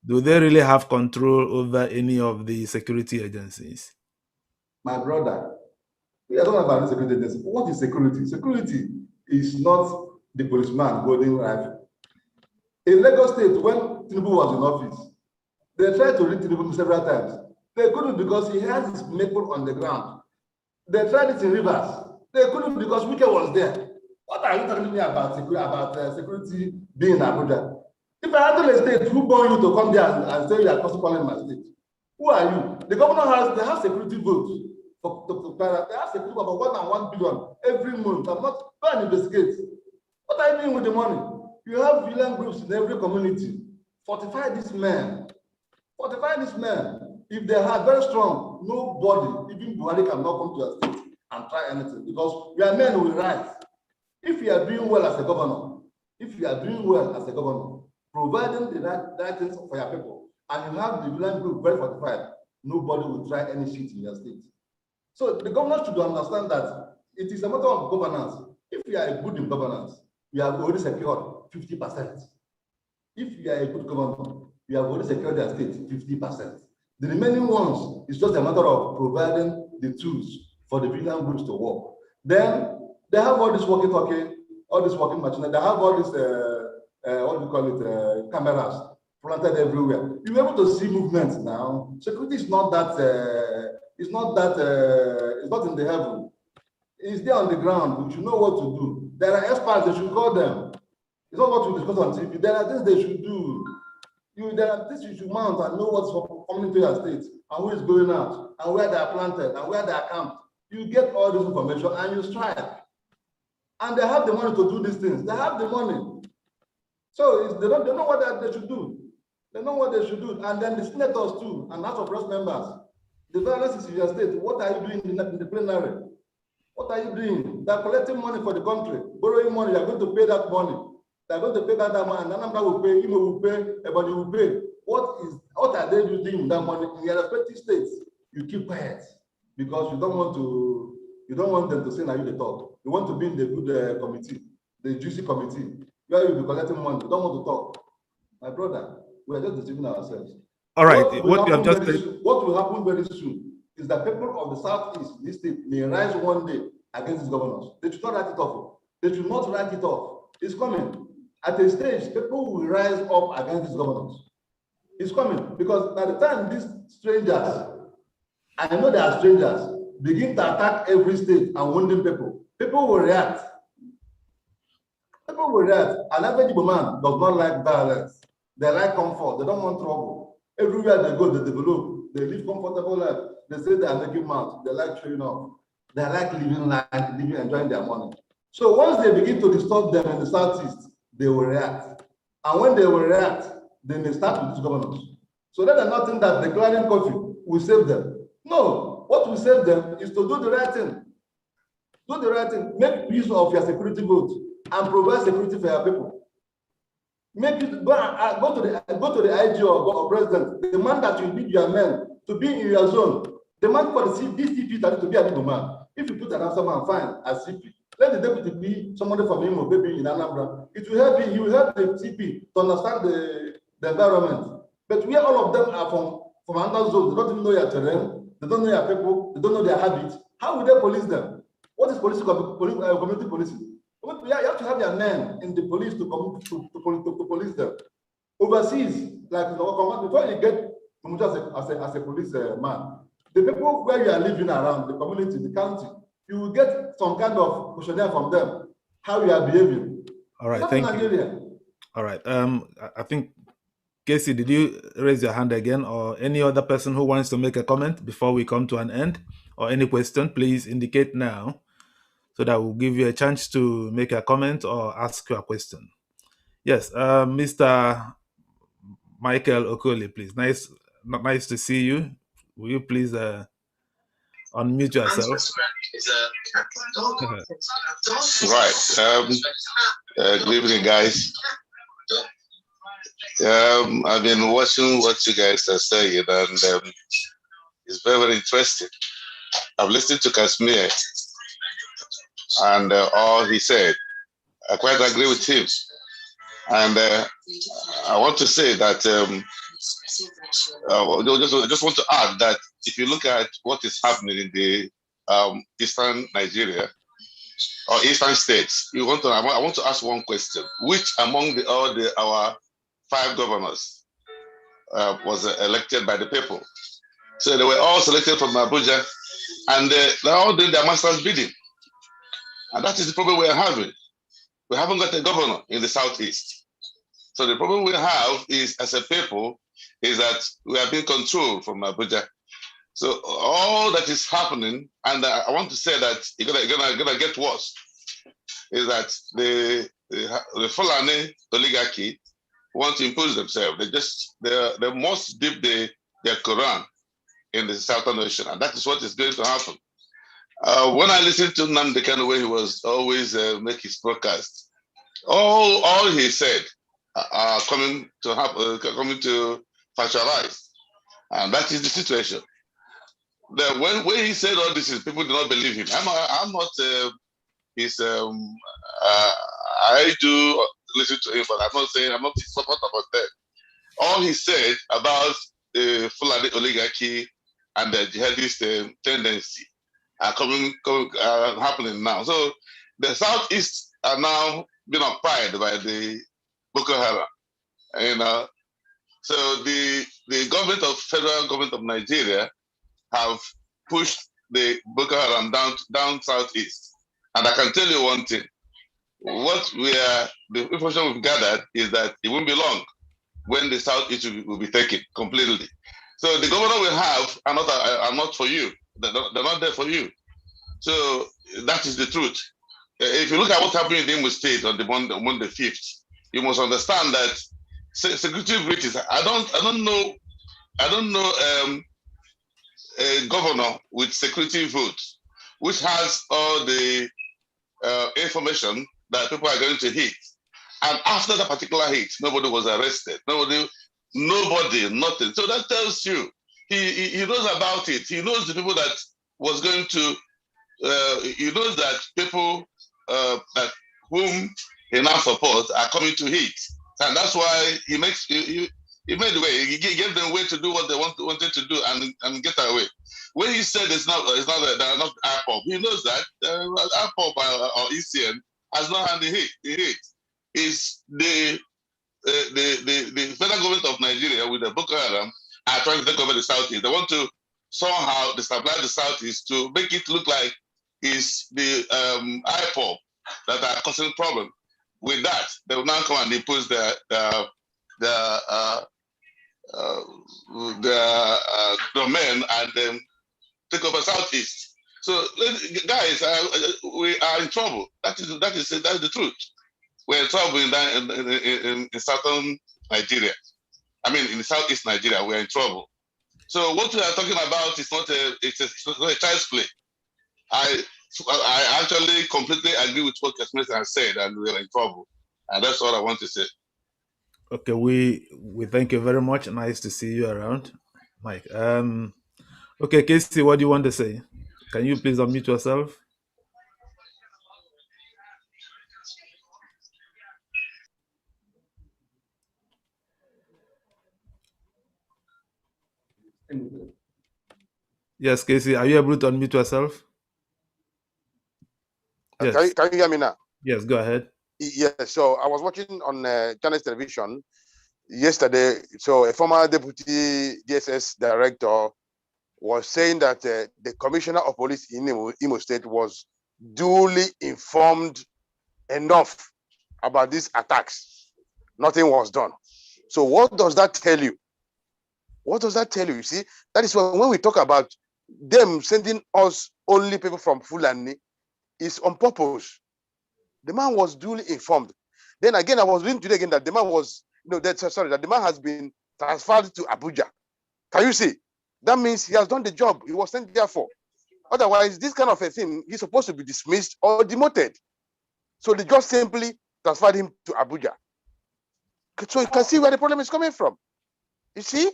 do they really have control over any of the security agencies? My brother, we are talking about the security agency. What is security? Security is not the policeman holding rifle. In Lagos State, when Tinubu was in office, they tried to read Tinubu several times. They couldn't because he has his people on the ground. They tried it in Rivers. They couldn't because Wike was there. What are you talking to me about security being in Abuja? If I handle a state, who born you to come there and say you are calling my state? Who are you? The governor they have security votes. They have security votes of more than 1 billion every month. I'm not going to investigate. What are you doing with the money? You have violent groups in every community. Fortify this man. Fortify this man. If they are very strong, nobody, even Buhari, cannot come to your state and try anything because we are men with rights. If you are doing well as a governor, providing the right things for your people, and you have the violent group very fortified, nobody will try any shit in your state. So the governor should understand that it is a matter of governance. If you are good in governance, you have already secured 50%. If you are a good governor, you have already secured your state 50%. The remaining ones is just a matter of providing the tools for the violent groups to work. Then they have all this walkie-talkie, all this working machinery. They have all this, what do you call it, cameras planted everywhere. You're able to see movements now. Security is not that, it's not in the heaven. It's there on the ground. We should know what to do. There are experts, they should call them. It's not what we discuss on TV. There are things they should do. There are things you should mount and know what's coming to your state and who is going out and where they are planted and where they are camped. You get all this information and you strike. And they have the money to do these things. They have the money. So they know what they should do. They know what they should do. And then the senators too, and House of Reps members, the violence is in your state. What are you doing in the plenary? What are you doing? They are collecting money for the country, borrowing money. You are going to pay that money. They are going to pay that money. And Anambra will pay, Imo will pay, everybody will pay. What are they doing with that money in your respective states? You keep quiet because you don't want them to say now you the talk. You want to be in the good committee, the juicy committee, where you'll be collecting money. You don't want to talk. My brother, we are just deceiving ourselves. All right. What will happen very soon is that people of the Southeast, this state, may rise one day against these governors. They should not write it off. They should not write it off. It's coming. At a stage, people will rise up against these governors. It's coming because by the time these strangers, I know they are strangers, begin to attack every state and wounding people, people will react. People will react. An average man does not like violence. They like comfort. They don't want trouble. Everywhere they go, they develop. They live comfortable life. They say they are making mouth. They like showing off. They like living life, enjoying their money. So once they begin to disturb them in the Southeast, they will react. And when they will react, they may start with these governors. So that is nothing that declaring curfew will save them. No, what will save them is to do the right thing. Do the right thing. Make use of your security vote and provide security for your people. Make it go to the IG or president. Demand that you need your men to be in your zone. Demand for the DCP to be a Igbo man. If you put an answer man, fine, as CP. Let the deputy be somebody from Imo, maybe in Anambra. It will help he will help the CP to understand the environment. But where all of them are from another zone, they don't even know your terrain, they don't know your people, they don't know their habits. How will they police them? What is community policing? You have to have your men in the police to police them. Overseas, like before you get as a police man, the people where you are living around, the community, the county, you will get some kind of questionnaire from them, how you are behaving. All right, thank you. All right, I think, Casey, did you raise your hand again, or any other person who wants to make a comment before we come to an end, or any question, please indicate now, so that we'll give you a chance to make a comment or ask your question. Yes, Mr. Michael Okoli, please. Nice to see you. Will you please unmute yourself? Right. Good evening, guys. I've been watching what you guys are saying, and it's very, very interesting. I've listened to Kashmir and all he said. I quite agree with him. And I want to say that I just want to add that if you look at what is happening in the eastern Nigeria or eastern states, I want to ask one question: which among our 5 governors was elected by the people? So they were all selected from Abuja. and they're all doing their master's bidding. And that is the problem we are having. We haven't got a governor in the Southeast. So the problem we have is, as a people, is that we are being controlled from Abuja. So all that is happening, and I want to say that it's gonna get worse, is that the Fulani oligarchy want to impose themselves. They must dip their Quran in the Southern Ocean, and that is what is going to happen. When I listened to Nnamdi Kanu, where he was always make his broadcast, all he said are coming to happen, coming to factualize, and that is the situation. When he said all this, people do not believe him. I'm not his. I do listen to him, but I'm not his support about that. All he said about the Fulani oligarchy and the jihadist tendency are happening now. So the Southeast are now being occupied by the Boko Haram. So the federal government of Nigeria have pushed the Boko Haram down Southeast. And I can tell you one thing. The information we've gathered is that it won't be long when the Southeast will be taken completely. So the governor we have are not for you. They're not there for you. So that is the truth. If you look at what happened in the Imo State on the Monday 5th, you must understand that security breaches. I don't know a governor with security votes, which has all the information that people are going to hit. And after that particular hit, nobody was arrested. Nobody, nothing. So that tells you he knows about it. He knows the people that was going to. He knows that people that whom he now supports are coming to hit, and that's why he made the way. He gave them a way to do what they wanted to do and get away. When he said they're not IPOB, he knows that IPOB or ECN has not had the hit. Is the federal government of Nigeria with the Boko Haram are trying to take over the Southeast. They want to somehow destabilize the Southeast to make it look like it's the IPOB that are causing problem. With that, they will now come and impose the domain and then take over Southeast. So, guys, we are in trouble. That is the truth. We're in trouble in southern Nigeria. I mean, in Southeast Nigeria, we're in trouble. So what we are talking about is not a child's play. I actually completely agree with what Kasmir has said, and we're in trouble. And that's all I want to say. Okay, we thank you very much. Nice to see you around, Mike. Okay, Casey, what do you want to say? Can you please unmute yourself? Yes, Casey, are you able to unmute yourself? Yes. Can you hear me now? Yes, go ahead. Yes, so I was watching on Channels Television yesterday. So a former deputy DSS director was saying that the commissioner of police in Imo State was duly informed enough about these attacks. Nothing was done. So what does that tell you? What does that tell you? You see, that is when we talk about them sending us only people from Fulani, is on purpose. The man was duly informed. Then again, I was reading today again that the man was, that the man has been transferred to Abuja. Can you see? That means he has done the job he was sent there for. Otherwise, this kind of a thing, he's supposed to be dismissed or demoted. So they just simply transferred him to Abuja. So you can see where the problem is coming from. You see?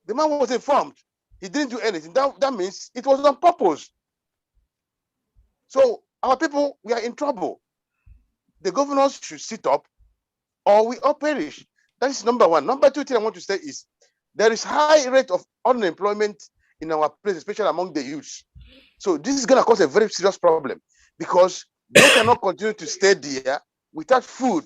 The man was informed. He didn't do anything. That means it was on purpose. So our people, we are in trouble. The governors should sit up or we all perish. That is number one. Number two thing I want to say is there is high rate of unemployment in our place, especially among the youth. So this is going to cause a very serious problem because they cannot continue to stay there without food.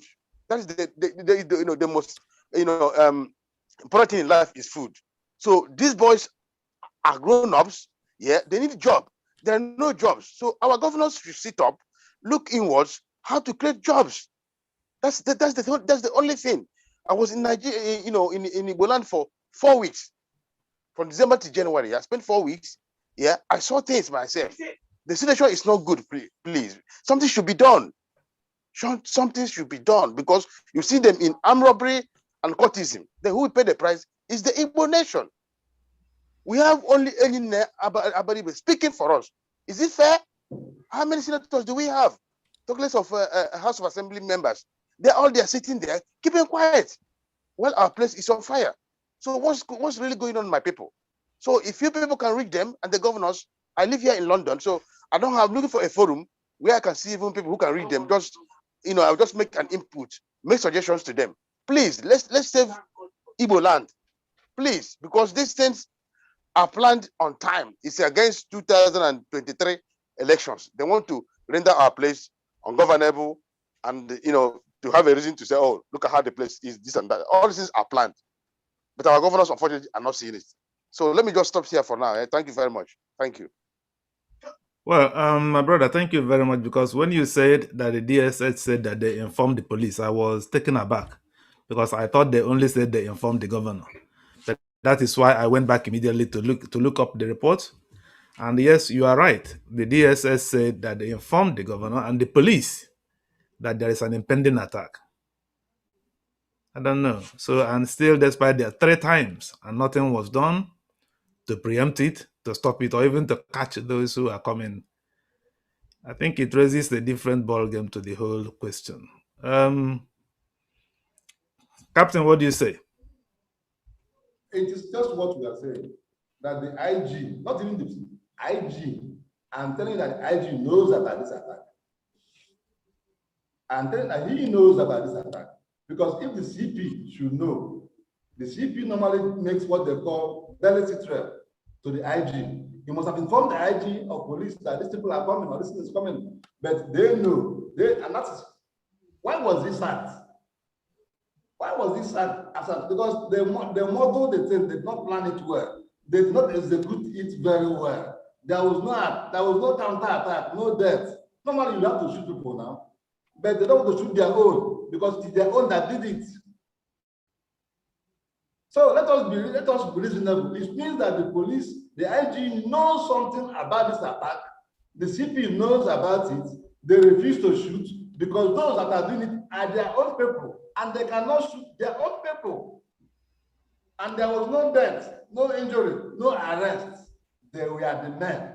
That is the most important thing in life is food. So these boys are grown-ups. Yeah, they need a job. There are no jobs. So our governors should sit up, look inwards, how to create jobs. That's the only thing. I was in Nigeria, in Igbo land for 4 weeks, from December to January. I spent 4 weeks. Yeah, I saw things myself. The situation is not good. Please, something should be done. Something should be done, because you see them in armed robbery and cultism. Then who will pay the price is the Igbo nation. We have only Eline Abaribe speaking for us. Is it fair? How many senators do we have? Talk less of House of Assembly members. They're all there sitting there, keeping quiet. Well, our place is on fire. So what's really going on, my people? So if you people can reach them and the governors, I live here in London, so I'm looking for a forum where I can see even people who can read them. Just, I'll just make an input, make suggestions to them. Please, let's save Igbo land, please, because these things are planned on time. It's against 2023 elections. They want to render our place ungovernable, and to have a reason to say, oh, look at how the place is, this and that. All these things are planned, but our governors, unfortunately, are not seeing it. So let me just stop here for now. Thank you very much. Thank you. Well, my brother, thank you very much, because when you said that the DSS said that they informed the police, I was taken aback, because I thought they only said they informed the governor. But that is why I went back immediately to look up the report. And yes, you are right. The DSS said that they informed the governor and the police that there is an impending attack. I don't know. So, and still, despite there 3 times and nothing was done to preempt it, to stop it, or even to catch those who are coming, I think it raises a different ballgame to the whole question. Captain, what do you say? It is just what we are saying, that the IG, not even the IG, I'm telling you that the IG knows about this attack. I'm telling you that he knows about this attack. Because if the CP should know, the CP normally makes what they call delicate threat to the IG. He must have informed the IG of police that these people are coming or this is coming. But they know. And that is, why was this sacked? Why was this sacked? Because they modeled the thing, they did not plan it well. They did not execute it very well. There was no counter-attack, no death. Normally you have to shoot people now, but they don't have to shoot their own, because it's their own that did it. So let us be reasonable. It means that the police, the IG knows something about this attack. The CP knows about it. They refuse to shoot because those that are doing it are their own people, and they cannot shoot their own people. And there was no death, no injury, no arrest. They were the men.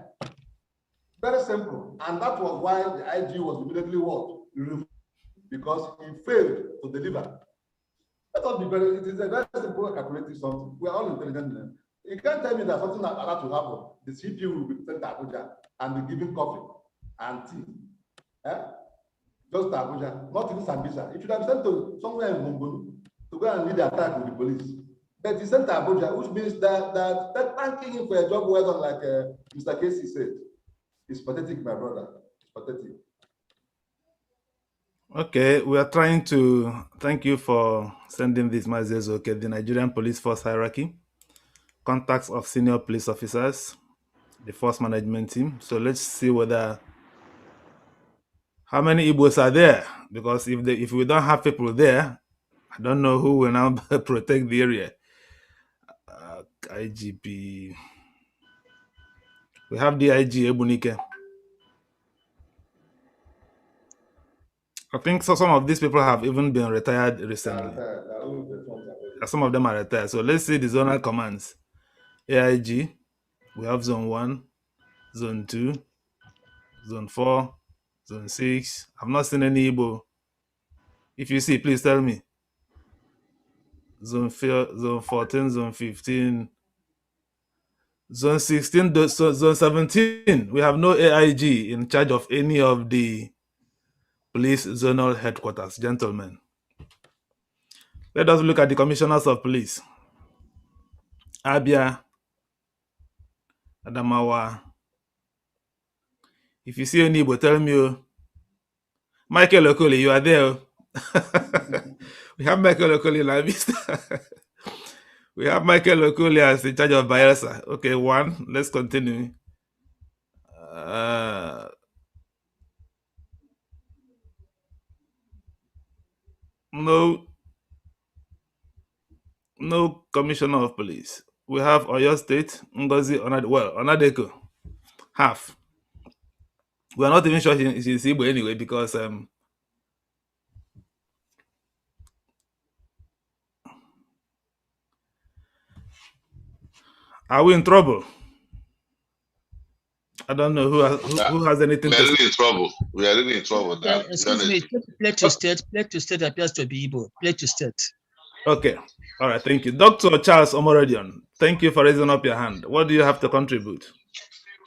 Very simple. And that was why the IG was immediately what? Removed, because he failed to deliver. Let us be very, it is a very simple calculating something. We are all intelligent men. You can't tell me that something like that will happen. The CPU will be sent to Abuja and be given coffee and tea. Just to Abuja, not even Sambisa. It should have been sent to somewhere in Mumbunu to go and lead the attack with the police. But he sent to Abuja, which means that thanking him for a job well done, like Mr. Casey said. It's pathetic, my brother. It's pathetic. Okay, we are trying to thank you for sending these messages. Okay, the Nigerian police force hierarchy, contacts of senior police officers, the force management team. So let's see how many Igbos are there, because if we don't have people there, I don't know who will now protect the area. IGP. We have the IG Ebunike. I think so. Some of these people have even been retired recently. Some of them are retired. So let's see the zonal commands. AIG. We have Zone 1, Zone 2, Zone 4, Zone 6. I've not seen any Igbo. If you see, please tell me. Zone 14, Zone 15, Zone 16, Zone 17. We have no AIG in charge of any of the police zonal headquarters, gentlemen. Let us look at the commissioners of police. Abia, Adamawa. If you see any Igbo, tell me. Michael Okoli, you are there. We have Michael Okoli in our midst. We have Michael Okoli as in charge of Bayelsa. Okay, 1. Let's continue. No commissioner of police. We have Oyo State, Ngozi Onadeko, half. We are not even sure she's Igbo anyway, because are we in trouble? I don't know who has anything we to are say. really in trouble. We are really in trouble now. Excuse me, play to state appears to be Igbo. Play to state. Okay. All right. Thank you. Dr. Charles Omorodion, thank you for raising up your hand. What do you have to contribute?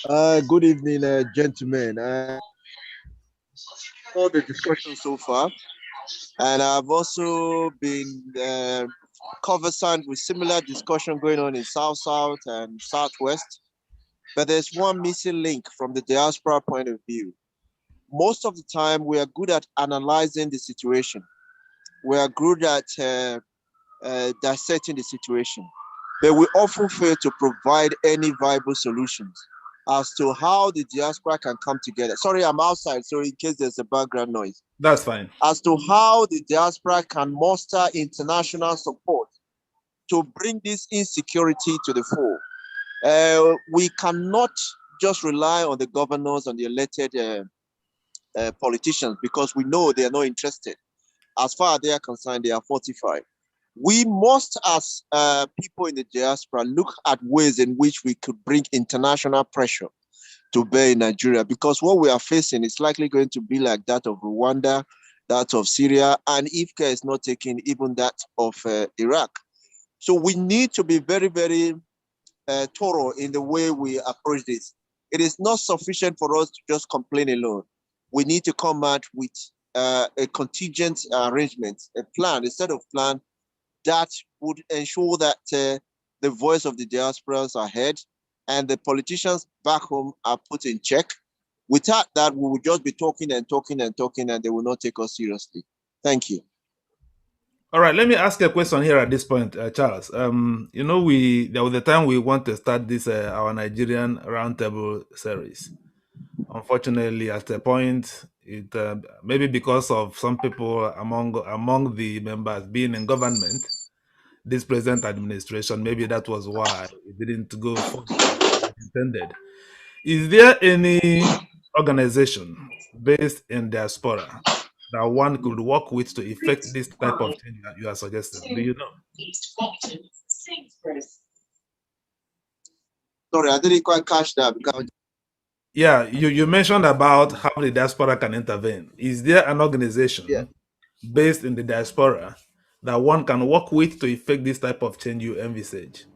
Good evening, gentlemen. All the discussion so far, and I've also been conversant with similar discussion going on in South and Southwest. But there's one missing link from the diaspora point of view. Most of the time, we are good at analyzing the situation. We are good at dissecting the situation, but we often fail to provide any viable solutions as to how the diaspora can come together. Sorry, I'm outside, so in case there's a background noise. That's fine. As to how the diaspora can muster international support to bring this insecurity to the fore. We cannot just rely on the governors and the elected politicians, because we know they are not interested. As far as they are concerned, they are fortified. We must, as people in the diaspora, look at ways in which we could bring international pressure to bear in Nigeria, because what we are facing is likely going to be like that of Rwanda, that of Syria, and if care is not taken, even that of Iraq. So we need to be very, very thorough in the way we approach this. It is not sufficient for us to just complain alone. We need to come out with a contingent arrangement, a plan, a set of plan that would ensure that the voice of the diasporas are heard and the politicians back home are put in check. Without that, we will just be talking and talking and talking, and they will not take us seriously. Thank you. All right, let me ask a question here at this point, Charles. You know, there was a time we want to start this our Nigerian roundtable series. Unfortunately, at a point, it maybe because of some people among the members being in government, this present administration, maybe that was why it didn't go forward as intended. Is there any organization based in diaspora that one could work with to effect this type of change that you are suggesting? Do you know? Sorry, I didn't quite catch that. Because yeah, you mentioned about how the diaspora can intervene. Is there an organization based in the diaspora that one can work with to effect this type of change you envisage?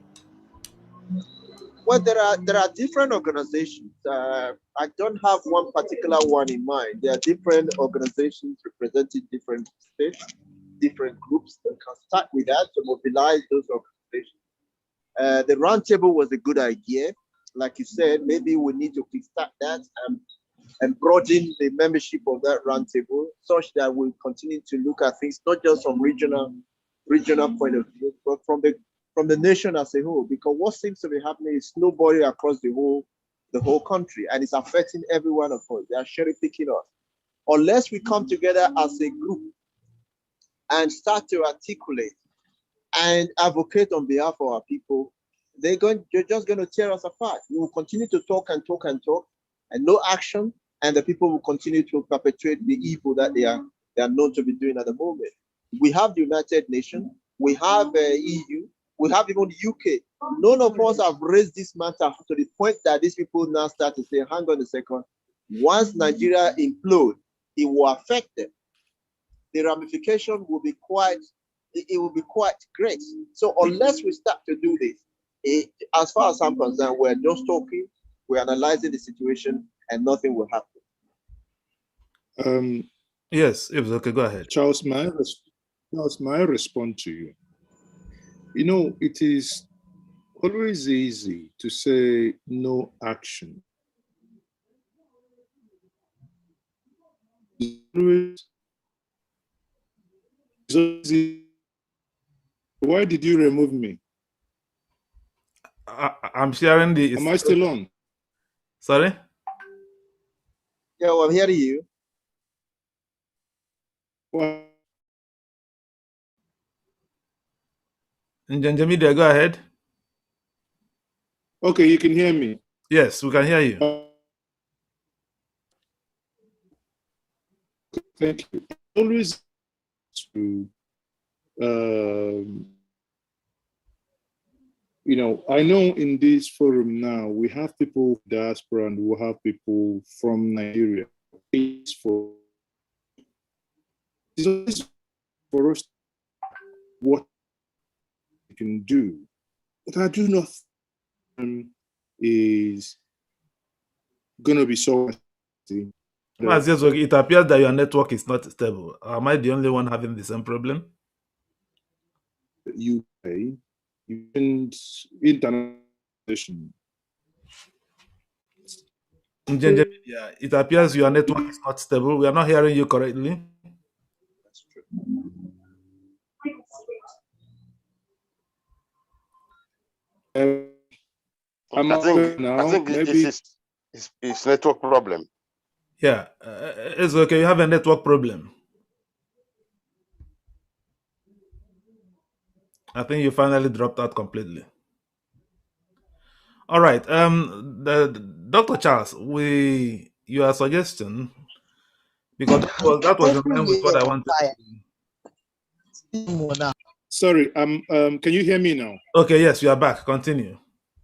Well, there are different organizations. I don't have one particular one in mind. There are different organizations representing different states, different groups that can start with that to mobilize those organizations. The roundtable was a good idea. Like you said, maybe we need to kickstart that and broaden the membership of that roundtable such that we'll continue to look at things not just from regional point of view, but from the nation as a whole. Because what seems to be happening is snowballing across the whole country, and it's affecting every one of us. They are cherry picking us. Unless we come together as a group and start to articulate and advocate on behalf of our people, they're just going to tear us apart. We will continue to talk and talk and talk, and no action, and the people will continue to perpetuate the evil that they are known to be doing at the moment. We have the United Nations, we have EU, we have even the UK. None of us have raised this matter to the point that these people now start to say, hang on a second, once Nigeria implodes, it will affect them. The ramification will be quite great. So unless we start to do this, as far as I'm concerned, we're just talking, we're analyzing the situation, and nothing will happen. Yes, it was okay. Go ahead. Charles, may I respond to you? You know, it is always easy to say no action. Why did you remove me? I'm sharing the. Am I still on? Sorry? Yeah, well, I'm hearing you. Well, Njenje Media, go ahead. okay, you can hear me. Yes, we can hear you. Thank you. Always to, you know, I know in this forum now we have people from diaspora and we have people from Nigeria. It's for us what we can do. But I do not is going to be so. It appears that your network is not stable. Am I the only one having the same problem? UK, international. Njenje Media, it appears your network is not stable. We are not hearing you correctly. That's true. I think maybe this is network problem. Yeah, it's okay. You have a network problem. I think you finally dropped out completely. All right. Dr. Charles, your suggestion, because that was in line with what I wanted to. Sorry, can you hear me now? Okay, yes, you are back. Continue.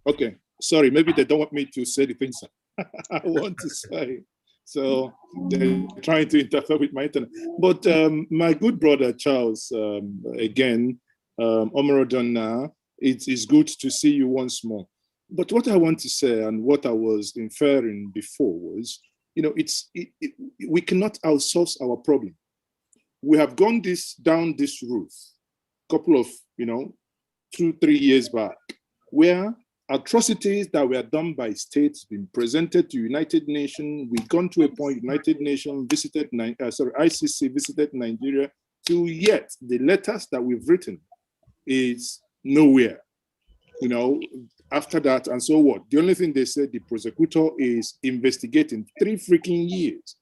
Okay, sorry, maybe they don't want me to say the things I want to say. So they're trying to interfere with my internet. But my good brother, Charles, again, Omerodonna, it is good to see you once more. But what I want to say and what I was inferring before was, you know, we cannot outsource our problem. We have gone down this route a couple of, 2-3 years back, where atrocities that were done by states been presented to United Nations. We've gone to a point United Nations visited, ICC visited Nigeria, to yet the letters that we've written is nowhere. After that, and so what? The only thing they said, the prosecutor is investigating 3 freaking years.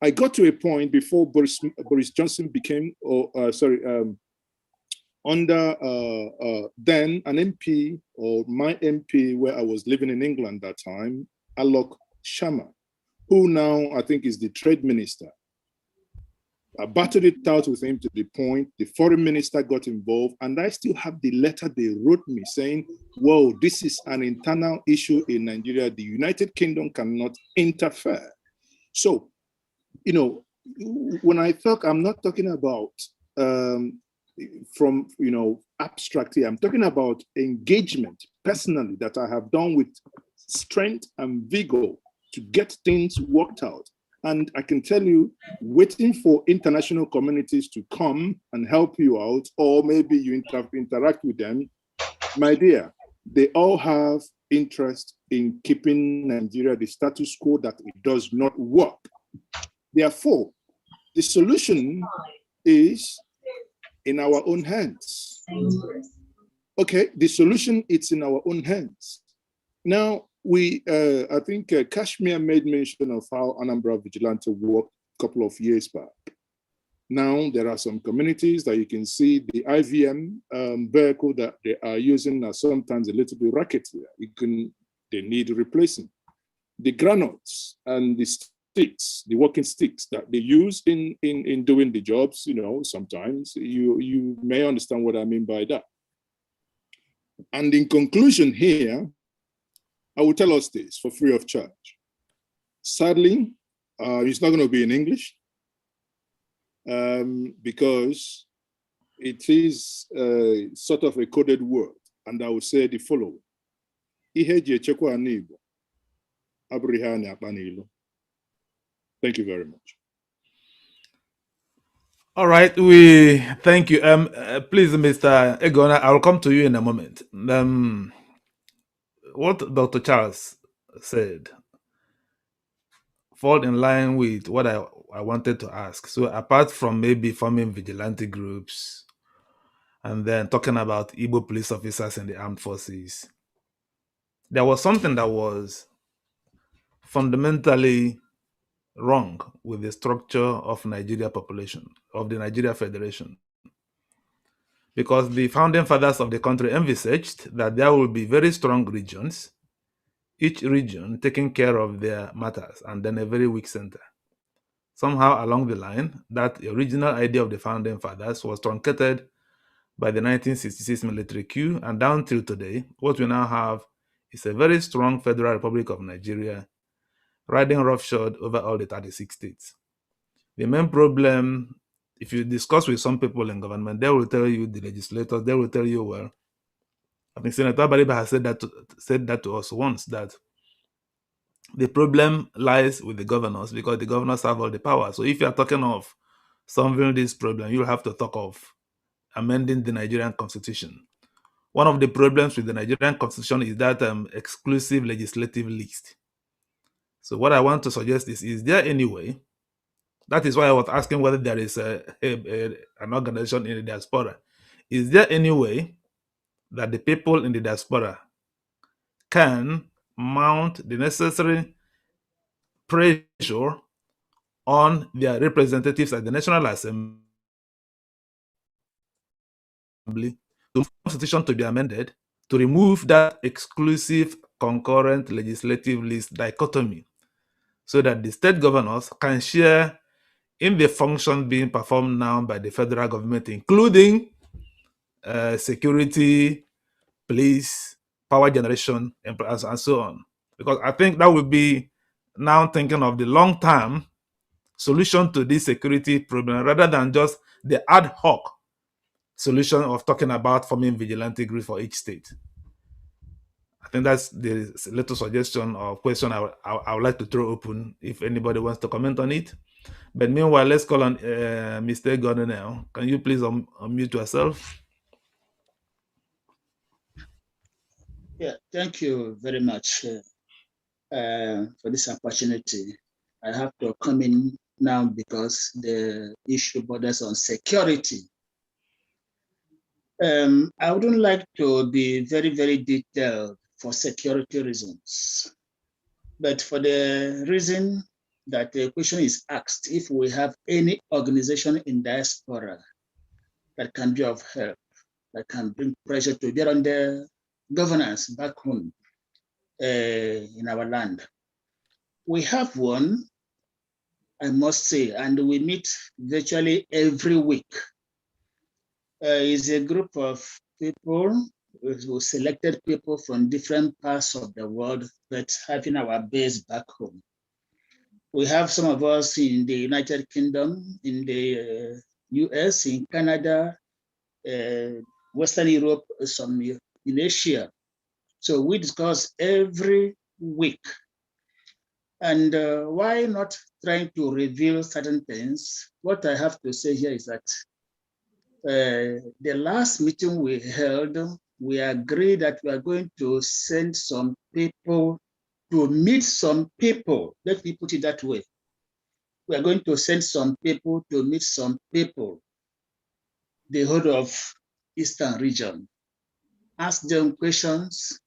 I got to a point before Boris Johnson became, under then an MP, or my MP, where I was living in England that time, Alok Sharma, who now I think is the trade minister. I battled it out with him to the point the foreign minister got involved, and I still have the letter they wrote me saying, whoa, this is an internal issue in Nigeria. The United Kingdom cannot interfere. So, when I talk, I'm not talking about from abstractly, I'm talking about engagement personally that I have done with strength and vigor to get things worked out. And I can tell you, waiting for international communities to come and help you out, or maybe you interact with them, my dear, they all have interest in keeping Nigeria the status quo that it does not work. Therefore, the solution is in our own hands. Okay, the solution is in our own hands. Now, I think Kashmir made mention of how Anambra Vigilante worked a couple of years back. Now, there are some communities that you can see the IVM vehicle that they are using are sometimes a little bit rackety. They need replacing. The granites and the sticks, the walking sticks that they use in doing the jobs, sometimes you may understand what I mean by that. And in conclusion here, I will tell us this for free of charge. Sadly, it's not going to be in English because it is sort of a coded word, and I will say the following. Thank you very much. All right, we thank you. Please, Mr. Egona, I'll come to you in a moment. What Dr. Charles said fall in line with what I wanted to ask. So apart from maybe forming vigilante groups and then talking about Igbo police officers in the armed forces, there was something that was fundamentally wrong with the structure of Nigeria population, of the Nigeria Federation. Because the founding fathers of the country envisaged that there will be very strong regions, each region taking care of their matters, and then a very weak center. Somehow along the line, that original idea of the founding fathers was truncated by the 1966 military coup, and down till today, what we now have is a very strong Federal Republic of Nigeria riding roughshod over all the 36 states. The main problem, if you discuss with some people in government, they will tell you, the legislators, they will tell you, well, I think Senator Bariba has said that to us once, that the problem lies with the governors because the governors have all the power. So if you are talking of solving this problem, you'll have to talk of amending the Nigerian constitution. One of the problems with the Nigerian constitution is that exclusive legislative list. So what I want to suggest is there any way? That is why I was asking whether there is an organization in the diaspora. Is there any way that the people in the diaspora can mount the necessary pressure on their representatives at the National Assembly to the Constitution to be amended to remove that exclusive concurrent legislative list dichotomy, so that the state governors can share in the function being performed now by the federal government, including security, police, power generation, and so on. Because I think that would be now thinking of the long-term solution to this security problem rather than just the ad hoc solution of talking about forming vigilante groups for each state. I think that's the little suggestion or question I would like to throw open if anybody wants to comment on it. But meanwhile, let's call on Mr. Gordon now. Can you please unmute yourself? Yeah, thank you very much for this opportunity. I have to come in now because the issue borders on security. I wouldn't like to be very, very detailed for security reasons, but for the reason that the question is asked, if we have any organization in diaspora that can be of help, that can bring pressure to bear on the governance back home in our land. We have one, I must say, and we meet virtually every week. Is a group of people who selected people from different parts of the world, but having our base back home. We have some of us in the United Kingdom, in the US, in Canada, Western Europe, some in Asia. So we discuss every week. And why not trying to reveal certain things? What I have to say here is that the last meeting we held, we agreed that we are going to send some people to meet some people. Let me put it that way. We are going to send some people to meet some people, the whole of Eastern region. Ask them questions,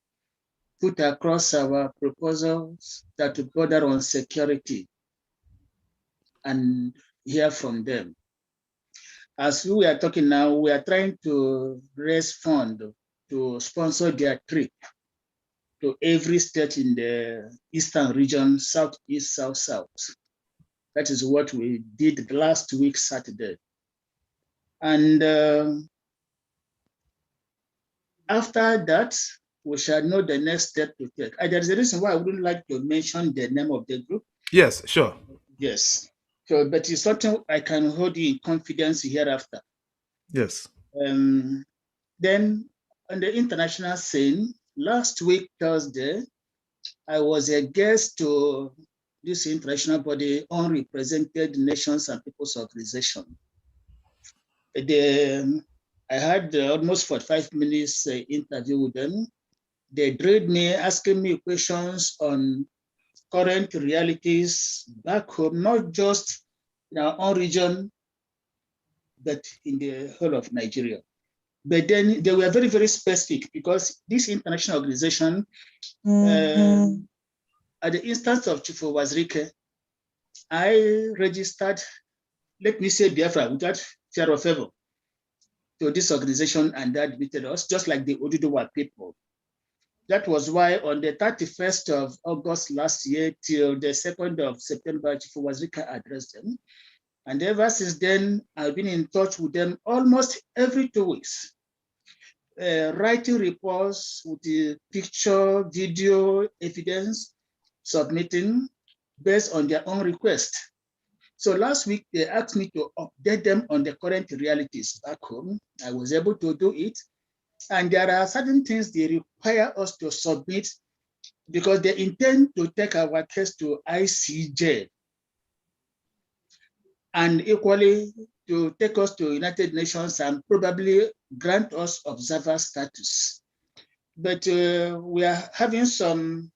put across our proposals that border on security, and hear from them. As we are talking now, we are trying to raise funds to sponsor their trip to every state in the Eastern region, Southeast, South. That is what we did last week, Saturday. And after that, we shall know the next step to take. There's a reason why I wouldn't like to mention the name of the group. Yes, sure. Yes. So, but it's something I can hold you in confidence hereafter. Yes. Then on the international scene, last week, Thursday, I was a guest to this international body, Unrepresented Nations and Peoples Organization. I had almost 45 minutes interview with them. They drilled me, asking me questions on current realities back home, not just in our own region, but in the whole of Nigeria. But then they were very, very specific because this international organization, at the instance of Chief Wazirike, I registered, let me say Biafra without fear of favor, to this organization, and they admitted us, just like the Oduduwa people. That was why on the 31st of August last year till the 2nd of September, Chief Wazirika addressed them. And ever since then, I've been in touch with them almost every 2 weeks, writing reports with the picture, video, evidence, submitting based on their own request. So last week, they asked me to update them on the current realities back home. I was able to do it. And there are certain things they require us to submit because they intend to take our case to ICJ and equally to take us to United Nations and probably grant us observer status. But we are having some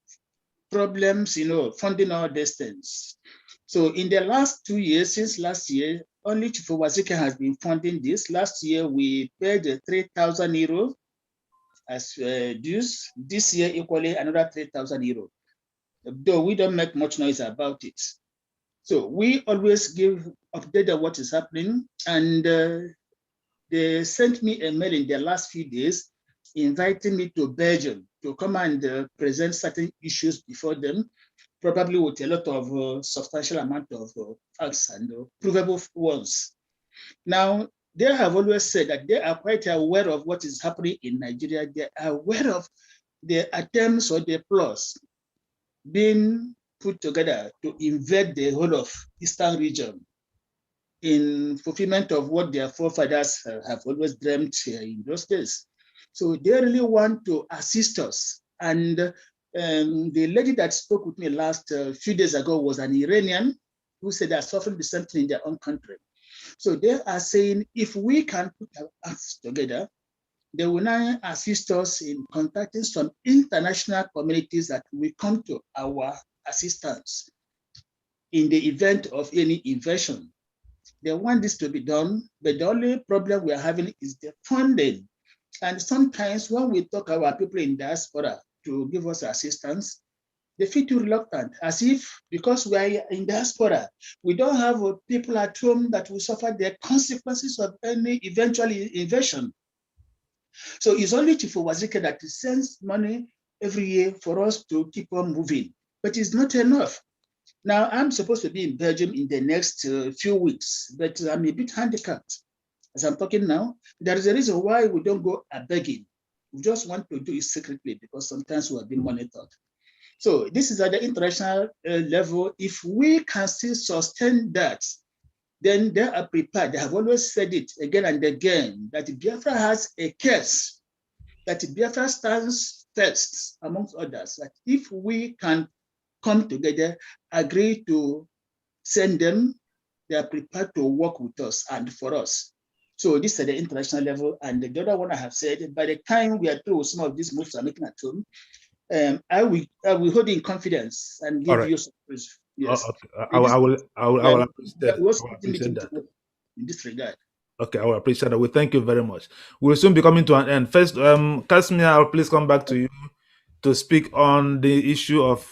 problems, funding our distance. So in the last 2 years, since last year, only Chief Wazirika has been funding this. Last year, we paid 3,000 euros as dues. This year, equally another 3,000 euros. Though we don't make much noise about it. So we always give update on what is happening. And they sent me a mail in the last few days inviting me to Belgium to come and present certain issues before them, probably with a lot of substantial amount of facts and provable ones. Now, they have always said that they are quite aware of what is happening in Nigeria. They are aware of the attempts or the plots being put together to invade the whole of Eastern region in fulfillment of what their forefathers have always dreamt in those days. So they really want to assist us. And the lady that spoke with me last few days ago was an Iranian who said they're suffering the same thing in their own country. So they are saying if we can put our acts together, they will now assist us in contacting some international communities that will come to our assistance in the event of any invasion. They want this to be done, but the only problem we are having is the funding. And sometimes when we talk about people in diaspora to give us assistance, they feel too reluctant, as if because we are in diaspora, we don't have people at home that will suffer the consequences of any eventual invasion. So it's only Chief Wazirika that sends money every year for us to keep on moving, but it's not enough. Now, I'm supposed to be in Belgium in the next few weeks, but I'm a bit handicapped. As I'm talking now, there is a reason why we don't go begging. We just want to do it secretly because sometimes we are being monitored. So this is at the international level. If we can still sustain that, then they are prepared. They have always said it again and again that Biafra has a case, that Biafra stands first amongst others, that if we can come together, agree to send them, they are prepared to work with us and for us. So this is at the international level. And the other one I have said, by the time we are through some of these moves I'm making at home, I will hold in confidence and give you some praise. Yes. Okay. I will appreciate that. In this regard. Okay, I will appreciate that. We thank you very much. We'll soon be coming to an end. First, Casimir, I'll please come back to you to speak on the issue of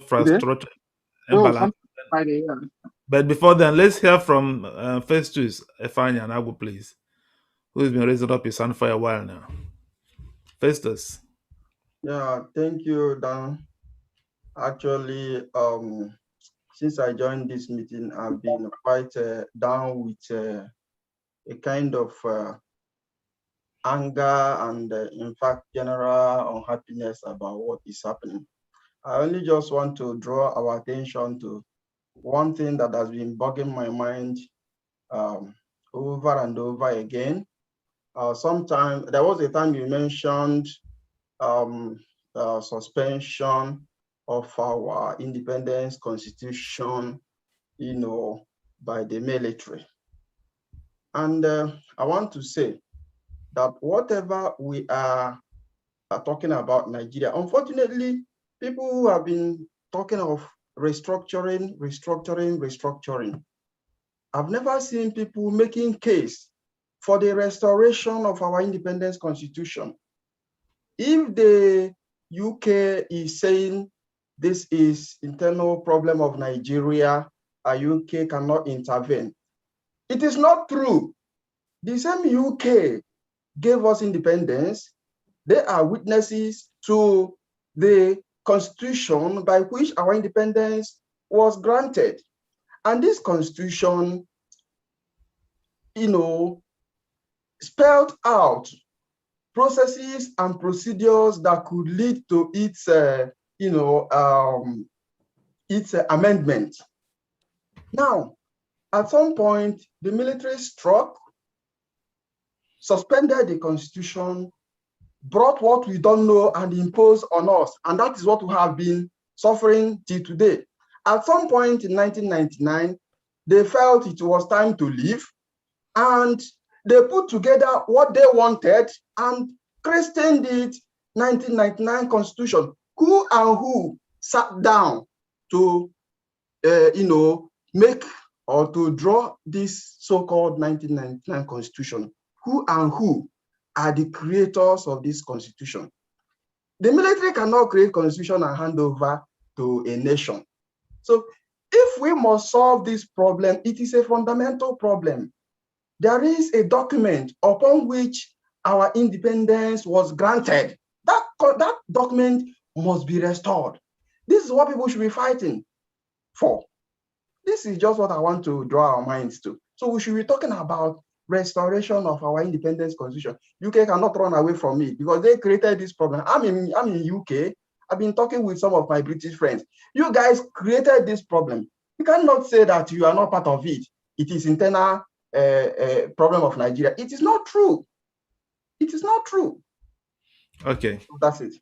infrastructure imbalance. But before then, let's hear from Festus Efanya and Agu, please, who's been raising up his hand for a while now. Festus. Yeah, thank you, Dan. Actually, since I joined this meeting, I've been quite down with a kind of anger and, in fact, general unhappiness about what is happening. I only just want to draw our attention to one thing that has been bugging my mind over and over again. Sometime there was a time you mentioned suspension of our independence constitution, by the military. And I want to say that whatever we are talking about Nigeria, unfortunately, people who have been talking of restructuring. I've never seen people making case for the restoration of our independence constitution. If the UK is saying this is internal problem of Nigeria, UK cannot intervene. It is not true. The same UK gave us independence. They are witnesses to the constitution by which our independence was granted. And this constitution, spelled out processes and procedures that could lead to its, amendment. Now, at some point, the military struck, suspended the constitution, brought what we don't know and imposed on us. And that is what we have been suffering till today. At some point in 1999, they felt it was time to leave, and they put together what they wanted and christened it 1999 Constitution. Who and who sat down to, make or to draw this so-called 1999 Constitution? Who and who are the creators of this Constitution? The military cannot create Constitution and hand over to a nation. So if we must solve this problem, it is a fundamental problem. There is a document upon which our independence was granted. That document must be restored. This is what people should be fighting for. This is just what I want to draw our minds to. So we should be talking about restoration of our independence constitution. UK cannot run away from it because they created this problem. I'm in UK. I've been talking with some of my British friends. You guys created this problem. You cannot say that you are not part of it. It is internal problem of Nigeria. It is not true. It is not true. Okay. That's it.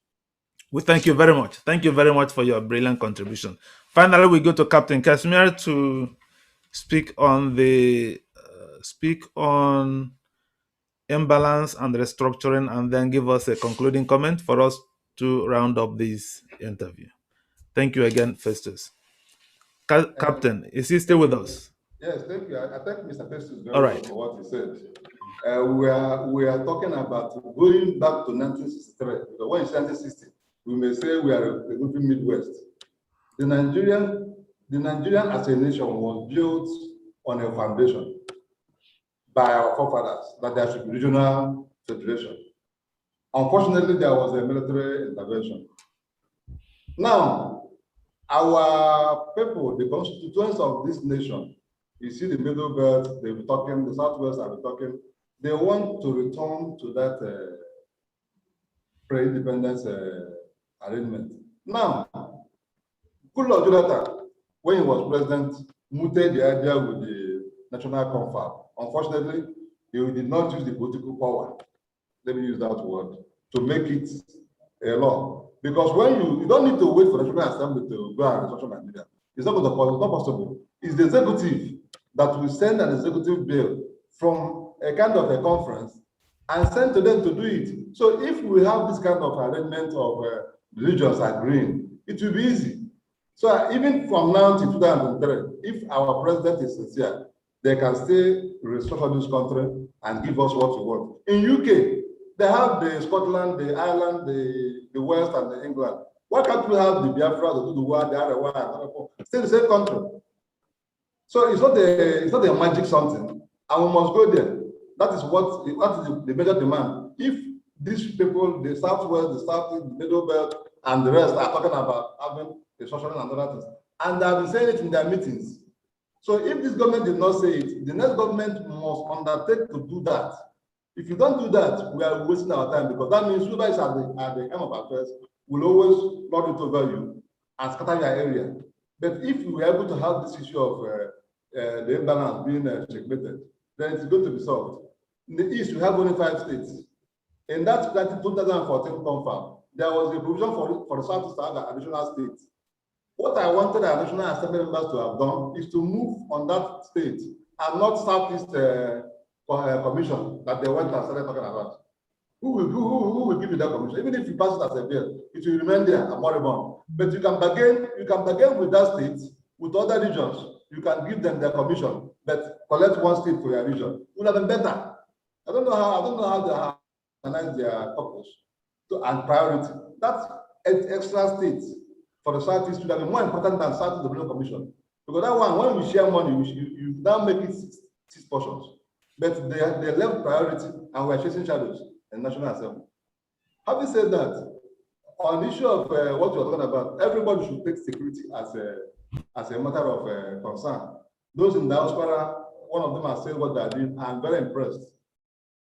We thank you very much. Thank you very much for your brilliant contribution. Finally, we go to Captain Casimir to speak on the imbalance and restructuring, and then give us a concluding comment for us to round up this interview. Thank you again, Festus. Captain, is he still with us? Yes, thank you. I thank Mr. Festus very All much right. for what he said. We are talking about going back to 1963. Because when it's 1960, we may say we are a moving Midwest. The Nigerian as a nation was built on a foundation by our forefathers that there should be regional federation. Unfortunately, there was a military intervention. Now, our people, the constituents of this nation, you see the Middle Belt, they'll be talking, the Southwest will be talking, they want to return to that pre-independence arrangement. Now, Goodluck Jonathan, when he was president, mooted the idea with the National Confab. Unfortunately, he did not use the political power, let me use that word, to make it a law. Because when you don't need to wait for the National Assembly to go and restructure Nigeria. It's not possible. It's the executive that will send an executive bill from a kind of a conference and send to them to do it. So if we have this kind of arrangement of religions agreeing, it will be easy. So even from now to 2003, if our president is sincere, they can still restructure this country and give us what we want. In UK, they have the Scotland, the Ireland, the West, and the England. Why can't we have the Biafra, the Duduwa, the Arewa, still the same country? So it's not a magic something, and we must go there. That is the major demand. If these people, the Southwest, the Southeast, the Middle Belt, and the rest are talking about having a social and other things, and they have been saying it in their meetings. So if this government did not say it, the next government must undertake to do that. If you don't do that, we are wasting our time, because that means whoever is at the end of affairs will always lord it over you and scatter your area. But if we are able to have this issue of the imbalance being checkmated, then it's going to be solved. In the East, we have only 5 states. In that 2014 confab, there was a provision for the South to have additional states. What I wanted our National Assembly members to have done is to move on that state and not Southeast commission that they went and started talking about. Who will give you that commission? Even if you pass it as a bill, it will remain there and moribund. But you can bargain with that state, with other regions. You can give them their commission, but collect one state for your region. It would have been better. I don't know how they organize their purpose and priority. That's extra states for the Southeast would have been more important than Southeast Development Commission. Because that one, when we share money, you now make it six portions. But they left priority and we're chasing shadows in National Assembly. Having said that, on the issue of what you're talking about, everybody should take security as a matter of concern. Those in Diaspora, one of them has said what they're doing. I'm very impressed.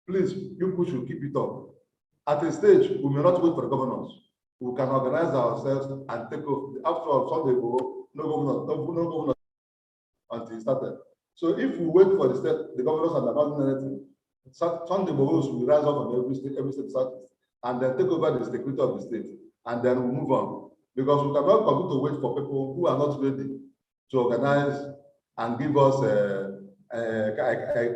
Please, you people should keep it up. At a stage, we may not wait for the governors. We can organize ourselves and take off. After all, Sunday, no governor until it started. So if we wait for the governors and the not doing anything, Sunday will rise up from every state southeast and then take over the security of the state, and then we move on. Because we cannot continue to wait for people who are not ready to organize and give us a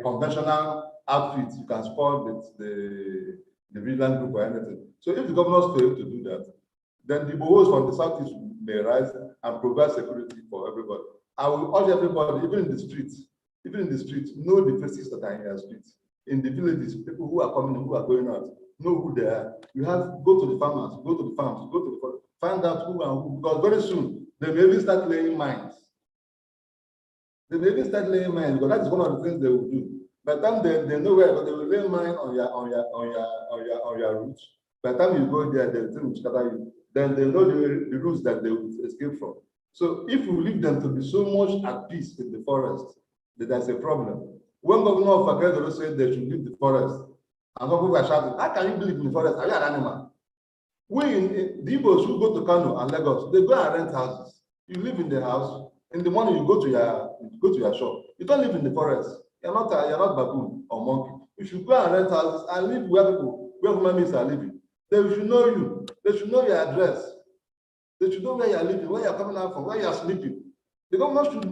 conventional outfit. You can spoil the vigilant group or anything. So if the governors fail to do that, then the Bohos from the southeast may rise and provide security for everybody. I will urge everybody, even in the streets, know the faces that are in your streets. In the villages, people who are coming, who are going out, know who they are. You have go to the farmers, go to the farms, go to the farm, find out who and who, because very soon they may even start laying mines. Because that is one of the things they will do. By the time they know where, but they will lay mine on your routes. By the time you go there, they will scatter you. Then they know the routes that they will escape from. So if you leave them to be so much at peace in the forest, then there's a problem. When Governor of Agredo said they should leave the forest, and some people are shouting, how can you live in the forest? Are you an animal? We in the Igbos who go to Kano and Lagos, they go and rent houses. You live in the house. In the morning, you go to your shop. You don't live in the forest. You're not baboon or monkey. You should go and rent houses and live where human beings are living. They should know you. They should know your address. They should know where you're living, where you're coming out from, where you're sleeping. The government should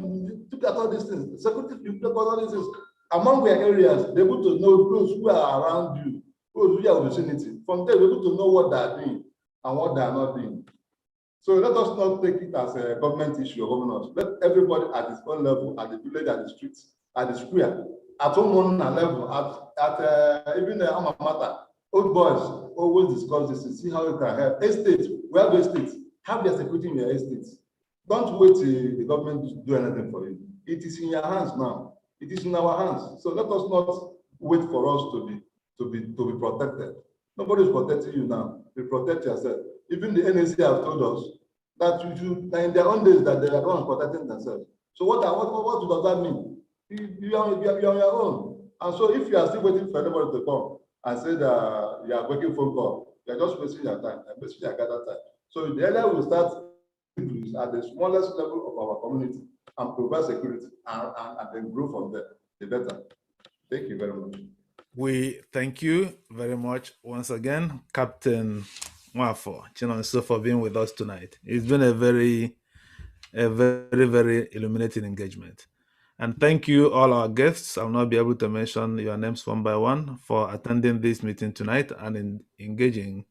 look at all these things. The security should look at all these things. Among their areas, they're able to know those who are around you, those who are in the vicinity. From there, we're able to know what they're doing and what they're not doing. So let us not take it as a government issue or governors. Let everybody at its own level, at the village, at the streets, at the square, at home level, at even the alma mater. Old boys always discuss this to see how you can help. Estates, we have estates. Have their security in your estates. Don't wait till the government to do anything for you. It is in your hands now. It is in our hands. So let us not wait for us to be protected. Nobody is protecting you now. You protect yourself. Even the NAC have told us that you should, in their own days, that they are the ones protecting themselves. So what does that mean? You are on your own. And so if you are still waiting for anybody to come and say that you are making phone call, you are just wasting your time and wasting your gather time. So the earlier we start at the smallest level of our community and provide security and then grow from there, the better. Thank you very much. We thank you very much once again, Captain Nwafo Chinonso, for being with us tonight. It's been a very, very illuminating engagement. And thank you all our guests. I'll not be able to mention your names one by one for attending this meeting tonight and in engaging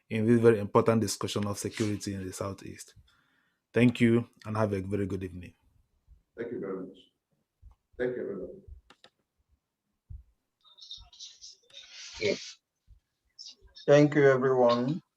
in this very important discussion of security in the Southeast. Thank you and have a very good evening. Thank you very much. Thank you, everyone. Thank you, everyone.